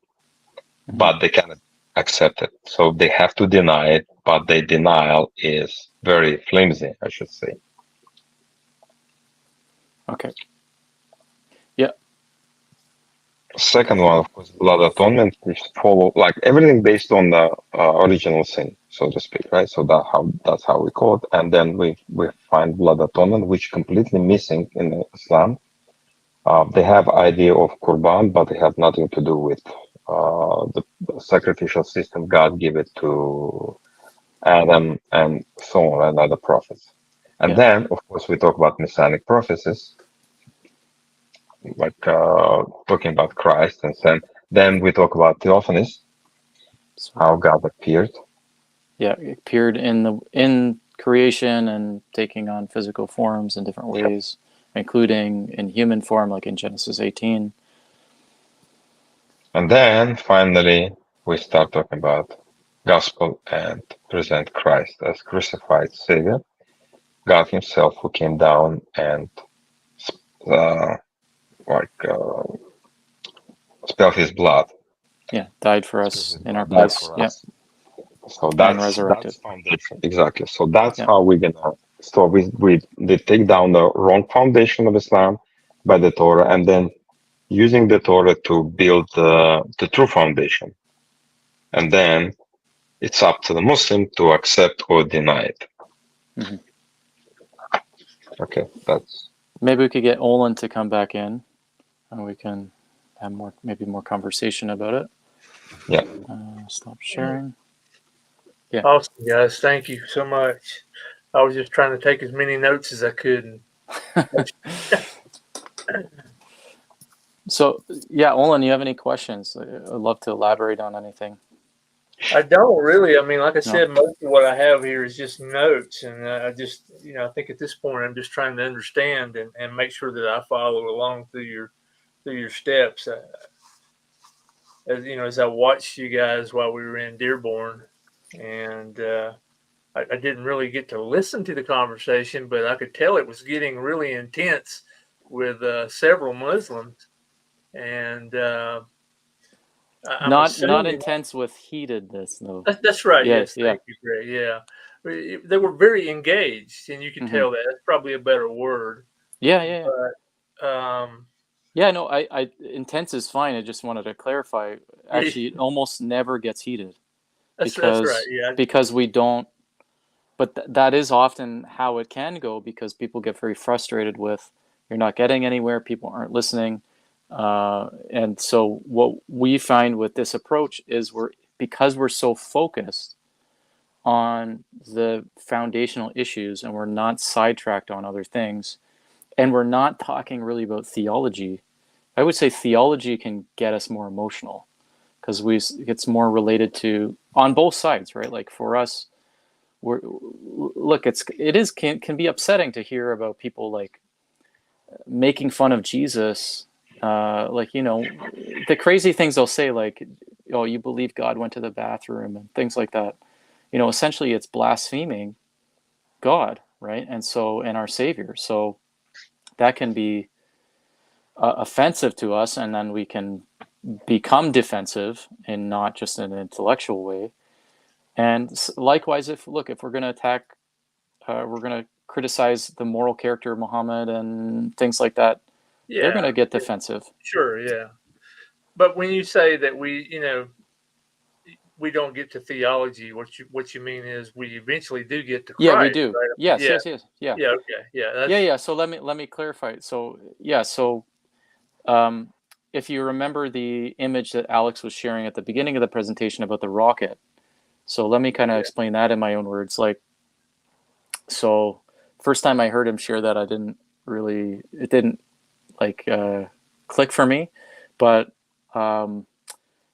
Speaker 3: but they cannot accept it. So they have to deny it, but their denial is very flimsy, I should say.
Speaker 2: Okay. Yeah.
Speaker 3: Second one, of course, blood atonement, which follow like everything based on the original sin, so to speak, right? So that's how we call it. And then we find blood atonement, which completely missing in Islam. They have idea of Qur'an, but they have nothing to do with the sacrificial system God gave it to Adam and so on, and other prophets. And then, of course, we talk about messianic prophecies, like talking about Christ, and then we talk about theophanies, how God appeared.
Speaker 2: Yeah, it appeared in creation and taking on physical forms in different ways, including in human form, like in Genesis 18.
Speaker 3: And then finally, we start talking about gospel and present Christ as crucified Savior, God Himself who came down and uh, spilled His blood.
Speaker 2: Yeah, died for
Speaker 3: Spilled
Speaker 2: us
Speaker 3: His
Speaker 2: in our
Speaker 3: blood, died
Speaker 2: place.
Speaker 3: for
Speaker 2: Yeah,
Speaker 3: us. So
Speaker 2: and
Speaker 3: that's
Speaker 2: resurrected.
Speaker 3: foundation exactly. So that's
Speaker 2: Yeah.
Speaker 3: how we're gonna. So we they take down the wrong foundation of Islam by the Torah, and then using the Torah to build the true foundation, and then it's up to the Muslim to accept or deny it.
Speaker 2: Mm-hmm.
Speaker 3: Okay, that's
Speaker 2: Maybe we could get Olin to come back in, and we can have maybe more conversation about it.
Speaker 3: yeah.
Speaker 2: Stop sharing. Yeah.
Speaker 1: Awesome, guys. Thank you so much. I was just trying to take as many notes as I could.
Speaker 2: So, yeah, Olin, you have any questions? I'd love to elaborate on anything.
Speaker 1: I don't really. I mean, like I
Speaker 2: No.
Speaker 1: said, most of what I have here is just notes, and I just, I think at this point I'm just trying to understand and make sure that I follow along through your steps. As I watched you guys while we were in Dearborn, and I didn't really get to listen to the conversation, but I could tell it was getting really intense with several Muslims, and I'm
Speaker 2: Not
Speaker 1: assuming
Speaker 2: intense with heatedness, though.
Speaker 1: that's right.
Speaker 2: Yeah,
Speaker 1: Yes,
Speaker 2: yeah.
Speaker 1: thank you, Greg. Yeah, they were very engaged, and you could
Speaker 2: Mm-hmm.
Speaker 1: tell that. That's probably a better word.
Speaker 2: Yeah.
Speaker 1: But
Speaker 2: Yeah, no, I intense is fine. I just wanted to clarify. Actually, it almost never gets heated
Speaker 1: that's right. Yeah,
Speaker 2: because we don't. But that is often how it can go, because people get very frustrated with you're not getting anywhere, people aren't listening, and so what we find with this approach is because we're so focused on the foundational issues and we're not sidetracked on other things, and we're not talking really about theology. I would say theology can get us more emotional because it's more related to on both sides, right? Like for us, can be upsetting to hear about people like making fun of Jesus, like the crazy things they'll say, like, "Oh, you believe God went to the bathroom," and things like that. Essentially, it's blaspheming God, right? And our Savior. So that can be offensive to us, and then we can become defensive in not just an intellectual way. And likewise, if we're going to attack, we're going to criticize the moral character of Muhammad and things like that, they're going
Speaker 1: yeah,
Speaker 2: to get defensive.
Speaker 1: sure, yeah. But when you say that we don't get to theology, what you mean is we eventually do get to
Speaker 2: Yeah, we
Speaker 1: Christ,
Speaker 2: do.
Speaker 1: right?
Speaker 2: Yes,
Speaker 1: Yeah,
Speaker 2: yeah.
Speaker 1: yeah, okay, yeah.
Speaker 2: Yeah. So let me clarify. So yeah, if you remember the image that Alex was sharing at the beginning of the presentation about the rocket, so let me kind of
Speaker 1: Yeah.
Speaker 2: explain that in my own words. Like, so first time I heard him share that, it didn't like click for me, but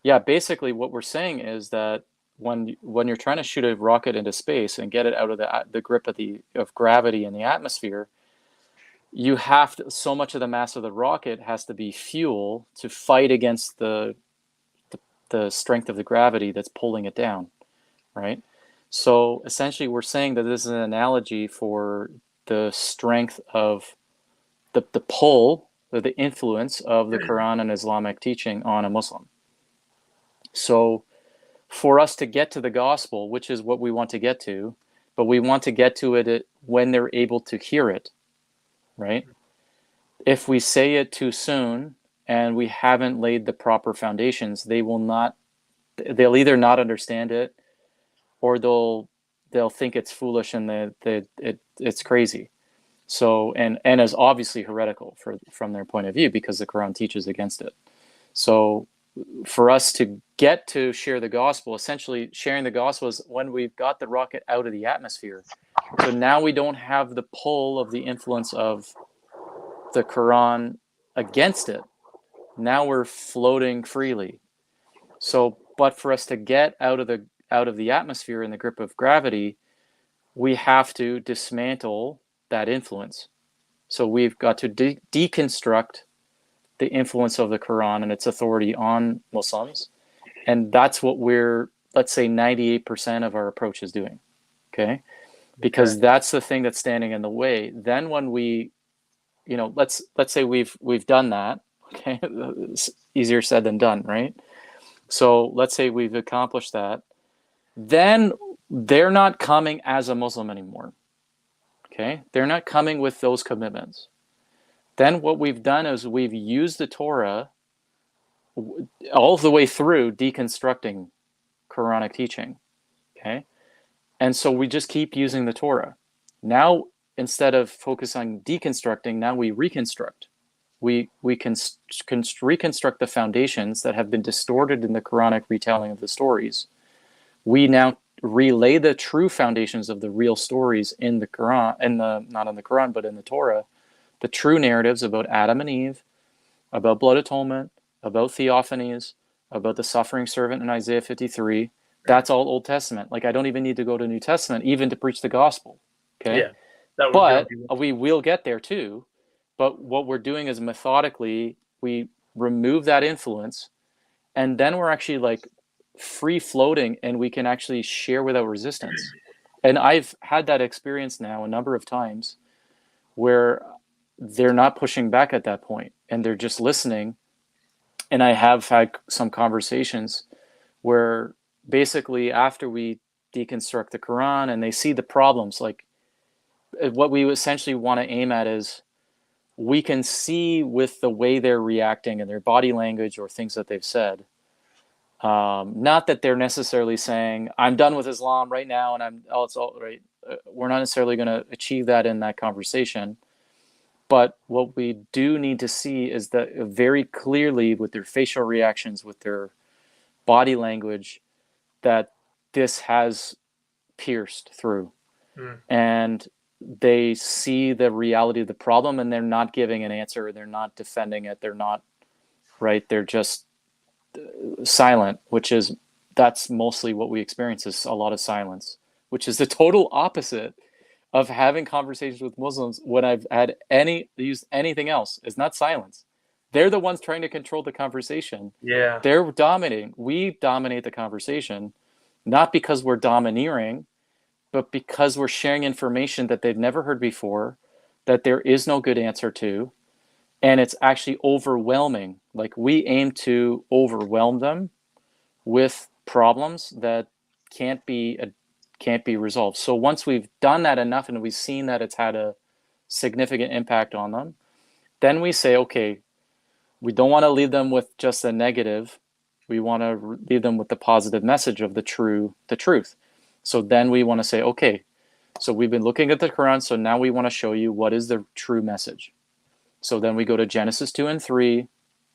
Speaker 2: yeah, basically what we're saying is that when you're trying to shoot a rocket into space and get it out of the grip of gravity in the atmosphere, you have to, so much of the mass of the rocket has to be fuel to fight against the strength of the gravity that's pulling it down, right? So essentially we're saying that this is an analogy for the strength of the pull, or the influence of the Quran and Islamic teaching on a Muslim. So for us to get to the gospel, which is what we want to get to, but we want to get to it when they're able to hear it, right? If we say it too soon and we haven't laid the proper foundations, they'll either not understand it, or they'll think it's foolish and it's crazy. So and is obviously heretical from their point of view, because the Quran teaches against it. So for us to get to share the gospel, essentially sharing the gospel is when we've got the rocket out of the atmosphere. So now we don't have the pull of the influence of the Quran against it. Now we're floating freely. So, but for us to get out of the atmosphere in the grip of gravity, we have to dismantle that influence. So we've got to deconstruct the influence of the Quran and its authority on Muslims. And that's what let's say 98% of our approach is doing. Okay. Because that's the thing that's standing in the way. Then when we, let's say we've done that. Okay. It's easier said than done, right? So let's say we've accomplished that. Then they're not coming as a Muslim anymore. Okay. They're not coming with those commitments. Then what we've done is we've used the Torah all the way through deconstructing Quranic teaching. Okay. And so we just keep using the Torah. Now, instead of focus on deconstructing, now we reconstruct. We can reconstruct the foundations that have been distorted in the Quranic retelling of the stories. We now relay the true foundations of the real stories in the Quran, not in the Quran, but in the Torah, the true narratives about Adam and Eve, about blood atonement, about theophanies, about the suffering servant in Isaiah 53. That's all Old Testament. Like, I don't even need to go to New Testament even to preach the gospel. Okay.
Speaker 1: Yeah, that
Speaker 2: but we will get there too. But what we're doing is methodically, we remove that influence, and then we're actually like free floating, and we can actually share without resistance. And I've had that experience now a number of times where they're not pushing back at that point, and they're just listening. And I have had some conversations where basically after we deconstruct the Quran and they see the problems, like what we essentially want to aim at is we can see with the way they're reacting and their body language or things that they've said. Not that they're necessarily saying, I'm done with Islam right now and it's all right. We're not necessarily going to achieve that in that conversation. But what we do need to see is that very clearly with their facial reactions, with their body language, that this has pierced through. And they see the reality of the problem, and they're not giving an answer. They're not defending it. They're not, right? They're just silent, that's mostly what we experience, is a lot of silence, which is the total opposite of having conversations with Muslims when I've had used anything else. It's not silence. They're the ones trying to control the conversation.
Speaker 1: Yeah.
Speaker 2: They're dominating. We dominate the conversation, not because we're domineering, but because we're sharing information that they've never heard before, that there is no good answer to, and it's actually overwhelming. Like, we aim to overwhelm them with problems that can't be resolved. So once we've done that enough and we've seen that it's had a significant impact on them, then we say, okay, we don't want to leave them with just a negative. We want to leave them with the positive message of the truth. So then we want to say, okay, so we've been looking at the Quran, so now we want to show you what is the true message. So then we go to Genesis 2 and 3.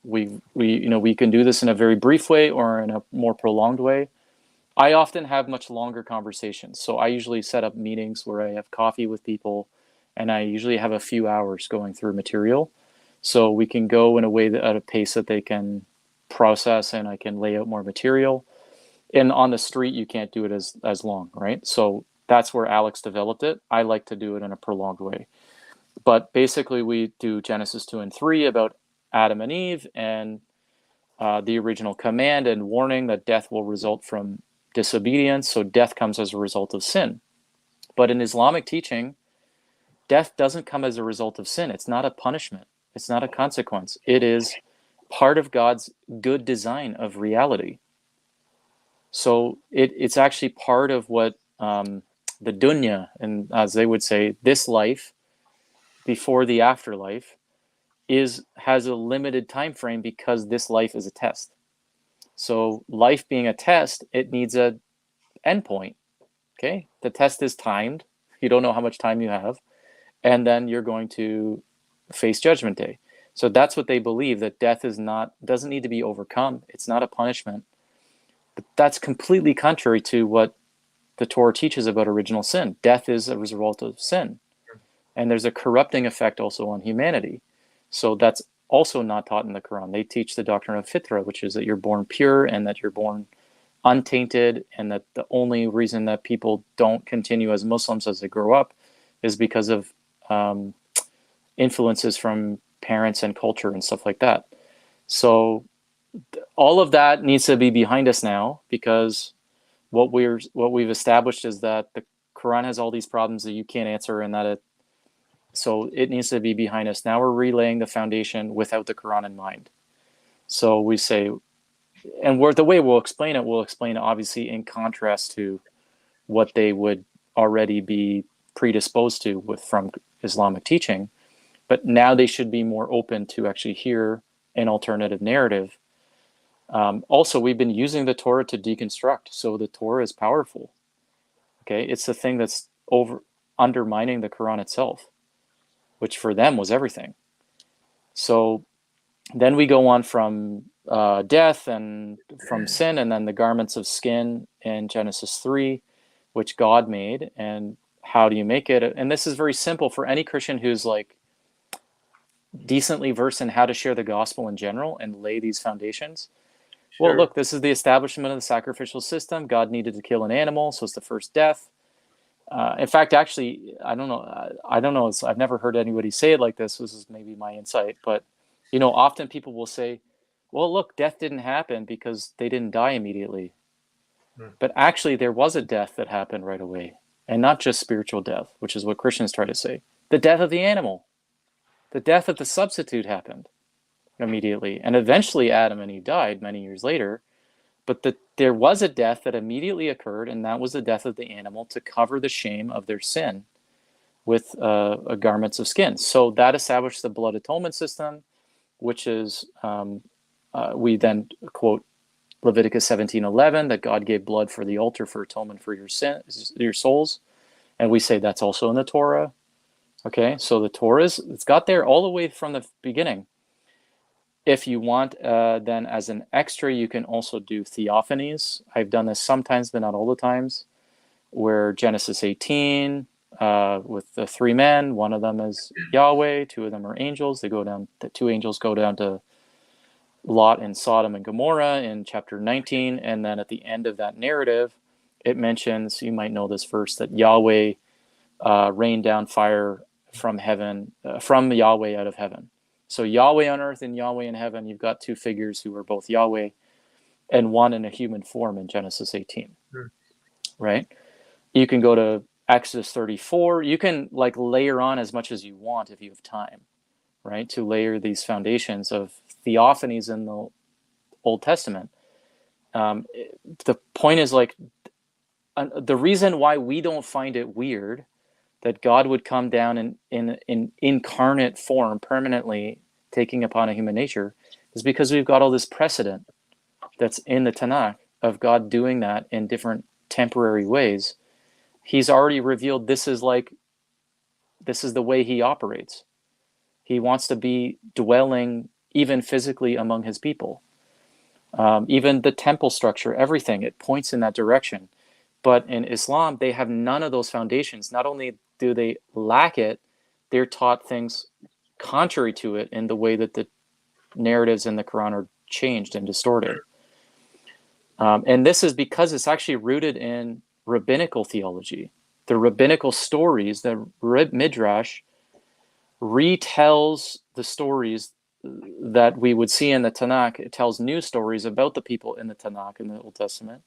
Speaker 2: We can do this in a very brief way or in a more prolonged way. I often have much longer conversations. So I usually set up meetings where I have coffee with people, and I usually have a few hours going through material. So we can go in a way at a pace that they can process, and I can lay out more material. And on the street, you can't do it as long, right? So that's where Alex developed it. I like to do it in a prolonged way. But basically, we do Genesis 2 and 3 about Adam and Eve, and the original command and warning that death will result from disobedience. So death comes as a result of sin. But in Islamic teaching, death doesn't come as a result of sin. It's not a punishment. It's not a consequence. It is part of God's good design of reality. So it's actually part of what the dunya, and as they would say, this life before the afterlife, has a limited time frame, because this life is a test. So life being a test, it needs a endpoint. Okay, the test is timed. You don't know how much time you have, and then you're going to face Judgment Day. So that's what they believe, that death doesn't need to be overcome. It's not a punishment. But that's completely contrary to what the Torah teaches about original sin. Death is a result of sin, and there's a corrupting effect also on humanity. So that's also not taught in the Quran. They teach the doctrine of fitra, which is that you're born pure and that you're born untainted, and that the only reason that people don't continue as Muslims as they grow up is because of influences from parents and culture and stuff like that. So all of that needs to be behind us now, because what we've established is that the Quran has all these problems that you can't answer, and that so it needs to be behind us. Now we're relaying the foundation without the Quran in mind. So we say, and the way we'll explain it obviously in contrast to what they would already be predisposed to from Islamic teaching. But now they should be more open to actually hear an alternative narrative. Also, we've been using the Torah to deconstruct. So the Torah is powerful. Okay, it's the thing that's undermining the Quran itself, which for them was everything. So then we go on from death and from sin, and then the garments of skin in Genesis 3, which God made. And how do you make it? And this is very simple for any Christian who's like decently versed in how to share the gospel in general and lay these foundations.
Speaker 1: Sure.
Speaker 2: Well, look, this is the establishment of the sacrificial system. God needed to kill an animal, so it's the first death. In fact, actually, I don't know. I've never heard anybody say it like this. This is maybe my insight, but often people will say, "Well, look, death didn't happen because they didn't die immediately." But actually, there was a death that happened right away, and not just spiritual death, which is what Christians try to say. The death of the animal, the death of the substitute happened immediately, and eventually Adam and Eve died many years later. But there was a death that immediately occurred, and that was the death of the animal to cover the shame of their sin with garments of skin. So that established the blood atonement system, which is, we then quote Leviticus 17:11, that God gave blood for the altar for atonement for your souls. And we say that's also in the Torah. Okay, so the Torah it's got there all the way from the beginning. If you want, then as an extra, you can also do theophanies. I've done this sometimes, but not all the times, where Genesis 18, with the three men, one of them is Yahweh, two of them are angels. The two angels go down to Lot and Sodom and Gomorrah in chapter 19. And then at the end of that narrative, it mentions, you might know this verse, that Yahweh rained down fire from heaven, from Yahweh out of heaven. So Yahweh on earth and Yahweh in heaven, you've got two figures who are both Yahweh, and one in a human form in Genesis 18, right? You can go to Exodus 34. You can layer on as much as you want if you have time, right? To layer these foundations of theophanies in the Old Testament. The point is the reason why we don't find it weird that God would come down in incarnate form permanently, taking upon a human nature, is because we've got all this precedent that's in the Tanakh of God doing that in different temporary ways. He's already revealed this is the way he operates. He wants to be dwelling even physically among his people. Even the temple structure, everything, it points in that direction. But in Islam, they have none of those foundations. Not only do they lack it, they're taught things contrary to it in the way that the narratives in the Quran are changed and distorted. And this is because it's actually rooted in rabbinical theology. The rabbinical stories, the Midrash, retells the stories that we would see in the Tanakh. It tells new stories about the people in the Tanakh in the Old Testament.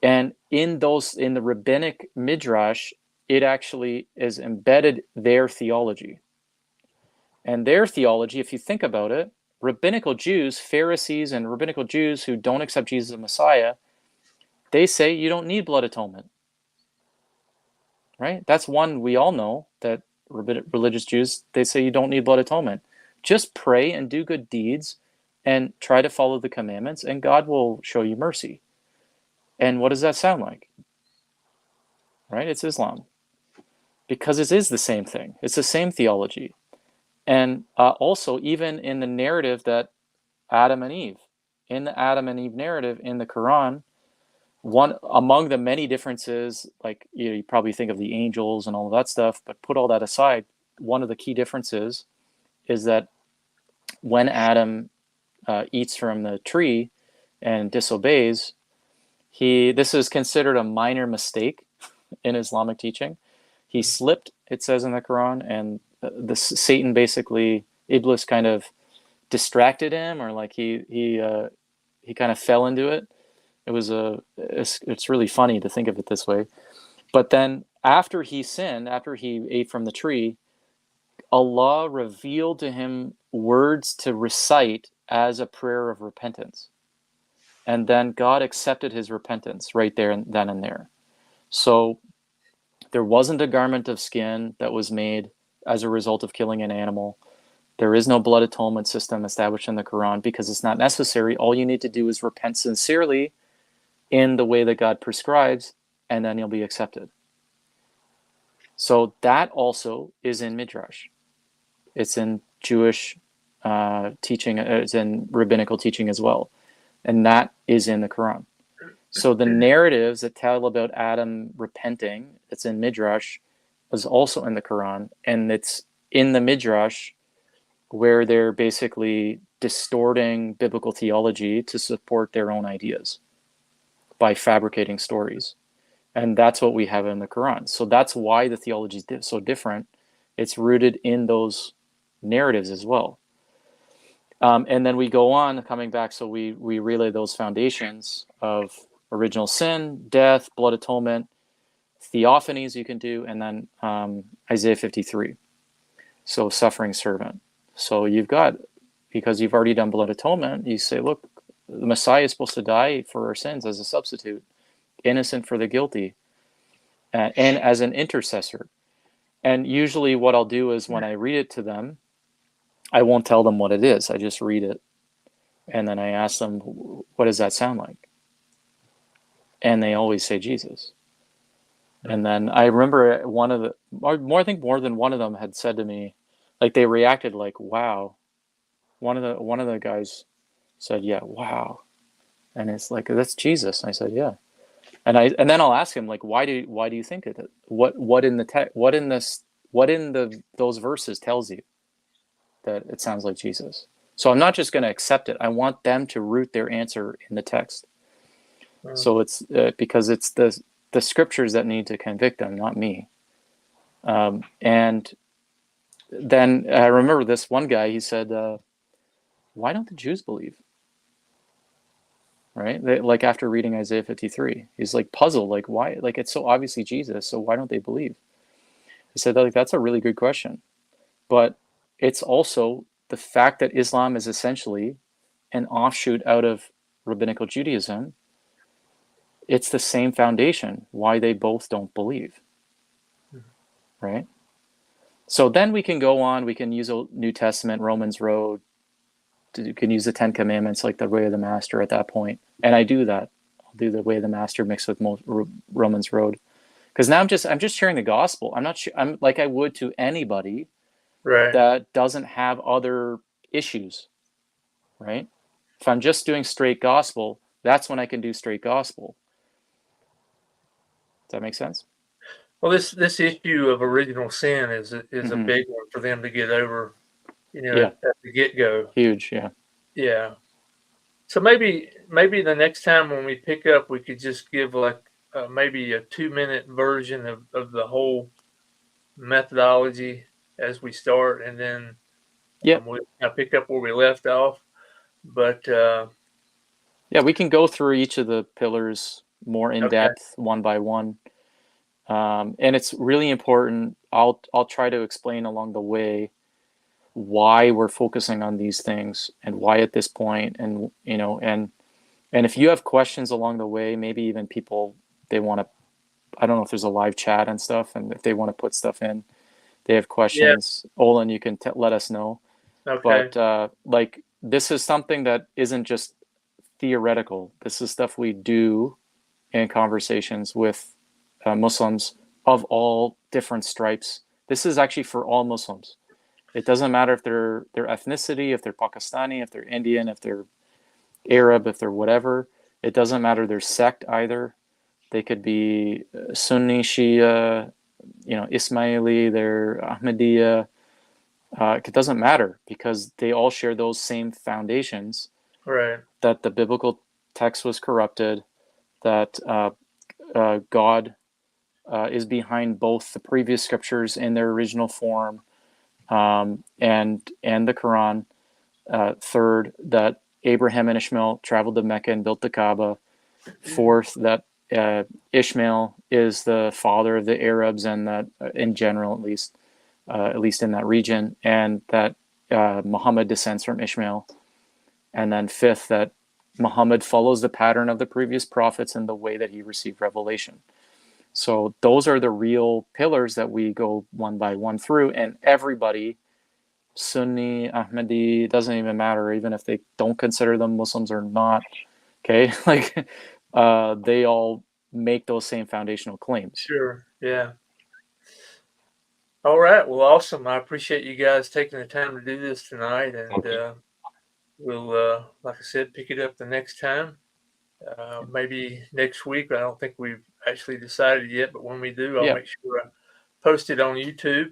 Speaker 2: And in the rabbinic Midrash, it actually is embedded their theology. And their theology, if you think about it, rabbinical Jews, Pharisees and rabbinical Jews who don't accept Jesus as Messiah, they say you don't need blood atonement. Right? That's one we all know, that religious Jews, they say you don't need blood atonement. Just pray and do good deeds and try to follow the commandments, and God will show you mercy. And what does that sound like? Right? It's Islam. Because it is the same thing. It's the same theology. And also, even in the narrative that Adam and Eve, in the Adam and Eve narrative in the Quran, one among the many differences, you probably think of the angels and all of that stuff, but put all that aside, one of the key differences is that when Adam eats from the tree and disobeys, this is considered a minor mistake in Islamic teaching. He slipped, it says in the Quran, and Satan basically Iblis kind of distracted him, or like he kind of fell into it. It's really funny to think of it this way. But then after he sinned, after he ate from the tree, Allah revealed to him words to recite as a prayer of repentance. And then God accepted his repentance right there and then and there. So there wasn't a garment of skin that was made as a result of killing an animal. There is no blood atonement system established in the Quran because it's not necessary. All you need to do is repent sincerely in the way that God prescribes, and then you'll be accepted. So that also is in Midrash. It's in Jewish teaching, it's in rabbinical teaching as well. And that is in the Quran. So the narratives that tell about Adam repenting, it's in Midrash, is also in the Quran. And it's in the Midrash where they're basically distorting biblical theology to support their own ideas by fabricating stories. And that's what we have in the Quran. So that's why the theology is so different. It's rooted in those narratives as well. And then we go on, coming back, so we relay those foundations of original sin, death, blood atonement, theophanies you can do, and then Isaiah 53. So suffering servant. So you've got, because you've already done blood atonement, you say, look, the Messiah is supposed to die for our sins as a substitute, innocent for the guilty, and as an intercessor. And usually what I'll do is when I read it to them, I won't tell them what it is. I just read it. And then I ask them, what does that sound like? And they always say Jesus. And then I remember I think more than one of them had said to me, like they reacted like, wow. One of the guys said, yeah, wow. And it's like, that's Jesus. And I said, yeah. And then I'll ask him, like, why do you think it? What in those verses tells you that it sounds like Jesus? So I'm not just going to accept it. I want them to root their answer in the text. So it's because it's the scriptures that need to convict them, not me. And then I remember this one guy. He said, "Why don't the Jews believe?" Right? Like after reading Isaiah 53, he's like puzzled. Like why? Like it's so obviously Jesus. So why don't they believe? I said, like that's a really good question, but it's also the fact that Islam is essentially an offshoot out of rabbinical Judaism. It's the same foundation why they both don't believe, right? So then we can go on, we can use a New Testament, Romans Road, you can use the 10 Commandments like the way of the Master at that point. And I do that. I'll do the way of the Master mixed with Romans Road. Because now I'm just sharing the gospel. I'm like I would to anybody that doesn't have other issues, right? If I'm just doing straight gospel, that's when I can do straight gospel. Does that make sense?
Speaker 1: Well, this issue of original sin is a big one for them to get over, at the get-go.
Speaker 2: Huge, yeah.
Speaker 1: Yeah. So maybe the next time when we pick up, we could just give like maybe a 2-minute version of the whole methodology as we start, and then we'll pick up where we left off. But
Speaker 2: we can go through each of the pillars more in depth, one by one. And it's really important. I'll try to explain along the way why we're focusing on these things and why at this point, and and if you have questions along the way, maybe even people they want to, I don't know if there's a live chat and stuff, and if they want to put stuff in, they have questions. Olin, you can let us know. But like this is something that isn't just theoretical. This is stuff we do in conversations with Muslims of all different stripes. This is actually for all Muslims. It doesn't matter if their ethnicity, if they're Pakistani, if they're Indian, if they're Arab, if they're whatever. It doesn't matter their sect either. They could be Sunni, Shia, Ismaili, they're Ahmadiyya. It doesn't matter because they all share those same foundations.
Speaker 1: Right.
Speaker 2: That the biblical text was corrupted, that God is behind both the previous scriptures in their original form, and the Quran. Third, that Abraham and Ishmael traveled to Mecca and built the Kaaba. Fourth, that Ishmael is the father of the Arabs, and that in general, at least in that region, and that Muhammad descends from Ishmael. And then fifth, that Muhammad follows the pattern of the previous prophets in the way that he received revelation. So those are the real pillars that we go one by one through, and everybody, Sunni, Ahmadi, doesn't even matter, even if they don't consider them Muslims or not, okay? Like, they all make those same foundational claims.
Speaker 1: Sure. Yeah. All right. Well, awesome. I appreciate you guys taking the time to do this tonight, and we'll, like I said, pick it up the next time. Maybe next week. I don't think we've actually decided yet, but when we do, I'll make sure I post it on YouTube.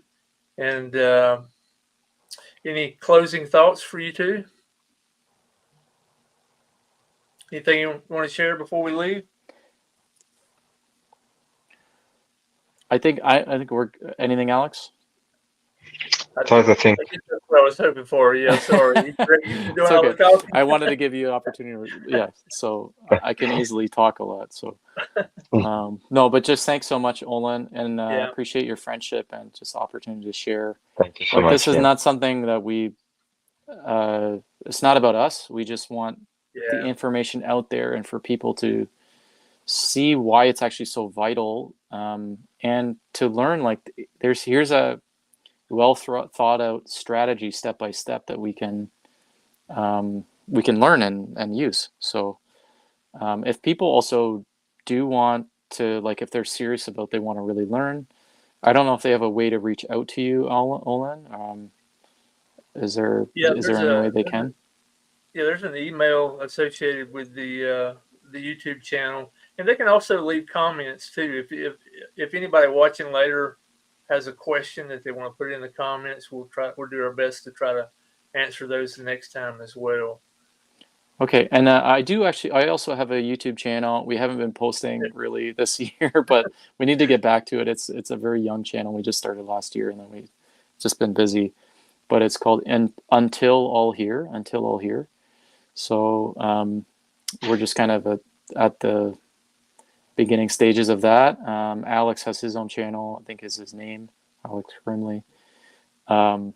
Speaker 1: And any closing thoughts for you two? Anything you want to share before we leave?
Speaker 2: I think we're anything, Alex?
Speaker 3: Try to think.
Speaker 1: That's what I was hoping for. Yeah, sorry.
Speaker 2: It's okay. I wanted to give you an opportunity. Yeah, so I can easily talk a lot. So no, but just thanks so much, Olin, and appreciate your friendship and just opportunity to share.
Speaker 3: Thank you so much.
Speaker 2: This is not something that we. It's not about us. We just want the information out there and for people to see why it's actually so vital, and to learn. Like, here's a well thought out strategy, step by step, that we can learn and use. So if people also do want to, like, if they're serious about, they want to really learn, I don't know if they have a way to reach out to you, Olin. Is there any way they can?
Speaker 1: Yeah, there's an email associated with the YouTube channel, and they can also leave comments too. If anybody watching later has a question that they want to put in the comments, we'll do our best to try to answer those the next time as well.
Speaker 2: Okay, and I also have a YouTube channel. We haven't been posting really this year, but we need to get back to it. It's a very young channel. We just started last year, and then we've just been busy. But it's called Until All Here. So we're just kind of at the beginning stages of that. Alex has his own channel, I think is his name, Alex Grimley. So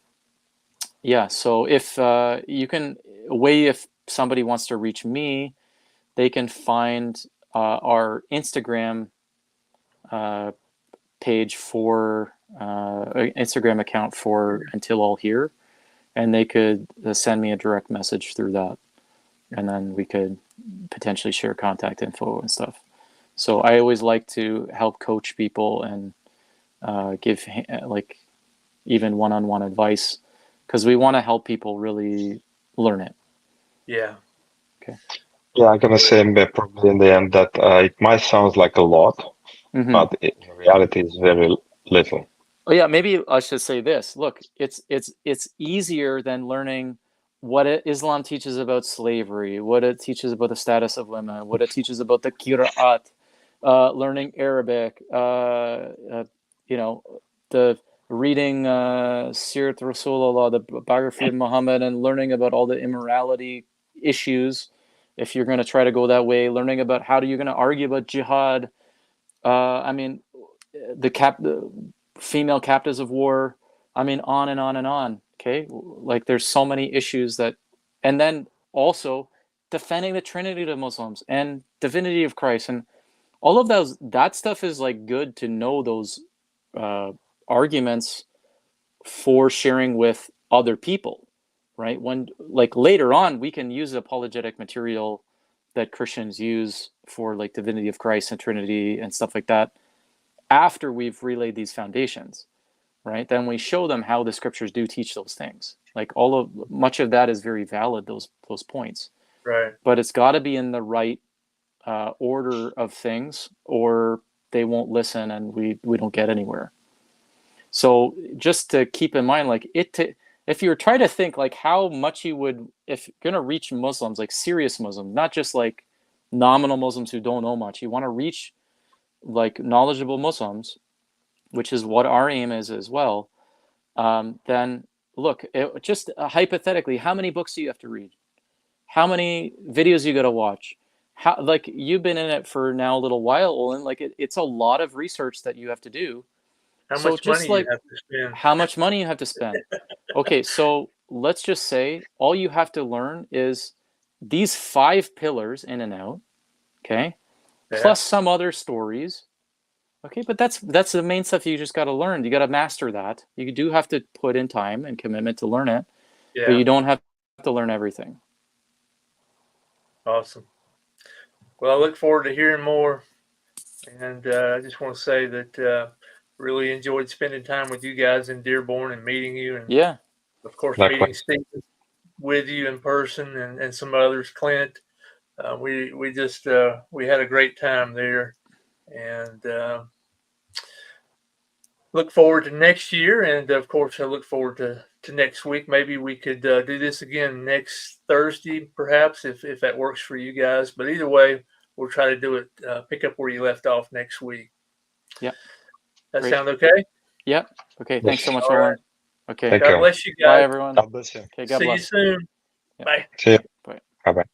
Speaker 2: if if somebody wants to reach me, they can find our Instagram page for Instagram account for Until All Here, and they could send me a direct message through that, and then we could potentially share contact info and stuff. So I always like to help coach people and give like even one-on-one advice, because we want to help people really learn it.
Speaker 1: Yeah.
Speaker 2: Okay.
Speaker 3: Yeah, I'm gonna say probably in the end that it might sound like a lot, but in reality, it's very little.
Speaker 2: Oh yeah, maybe I should say this. Look, it's easier than learning what Islam teaches about slavery, what it teaches about the status of women, what it teaches about the Qur'an, learning Arabic, the reading Sirat Rasulullah, the biography of Muhammad, and learning about all the immorality issues, if you're going to try to go that way, learning about how you're going to argue about jihad. The female captives of war. I mean, on and on and on. Okay, like there's so many issues and then also defending the Trinity to Muslims and divinity of Christ, and all of that stuff is like good to know those arguments for sharing with other people, right? When like later on we can use apologetic material that Christians use for like divinity of Christ and Trinity and stuff like that after we've relayed these foundations, right? Then we show them how the scriptures do teach those things. Like much of that is very valid, those points.
Speaker 1: Right.
Speaker 2: But it's got to be in the right order of things, or they won't listen, and we don't get anywhere. So just to keep in mind, like if you're trying to think like how much you would, if you're going to reach Muslims, like serious Muslims, not just like nominal Muslims who don't know much, you want to reach like knowledgeable Muslims, which is what our aim is as well, then look, just hypothetically, how many books do you have to read? How many videos you got to watch? How, like, you've been in it for now a little while, Olin. Like, it's a lot of research that you have to do.
Speaker 1: How
Speaker 2: So
Speaker 1: much
Speaker 2: just
Speaker 1: money you
Speaker 2: like
Speaker 1: have to spend?
Speaker 2: how much money you have to spend. Okay, so let's just say all you have to learn is these 5 pillars in and out, okay?
Speaker 1: Yeah.
Speaker 2: Plus some other stories. Okay, but that's the main stuff you just got to learn. You got to master that. You do have to put in time and commitment to learn it,
Speaker 1: Yeah.
Speaker 2: but you don't have to learn everything.
Speaker 1: Awesome. Well, I look forward to hearing more. And I just want to say that really enjoyed spending time with you guys in Dearborn and meeting you. And
Speaker 2: Yeah.
Speaker 1: of course,
Speaker 3: Likewise.
Speaker 1: meeting Steve with you in person and some others, Clint. We had a great time there, and look forward to next year. And of course, I look forward to next week. Maybe we could do this again next Thursday, perhaps, if that works for you guys. But either way, we'll try to do it, pick up where you left off next week.
Speaker 2: Yep.
Speaker 1: That
Speaker 2: Great.
Speaker 1: sound okay?
Speaker 2: Yep. Okay. Thanks so much,
Speaker 1: All
Speaker 2: Olin.
Speaker 1: right.
Speaker 2: Okay.
Speaker 3: Thank
Speaker 1: God
Speaker 3: you.
Speaker 1: bless you
Speaker 2: Bye,
Speaker 1: guys.
Speaker 2: everyone.
Speaker 3: God bless you.
Speaker 2: Okay. God
Speaker 1: See
Speaker 2: bless.
Speaker 1: you soon.
Speaker 2: Yeah.
Speaker 1: Bye.
Speaker 3: See you.
Speaker 2: Bye.
Speaker 3: Bye bye.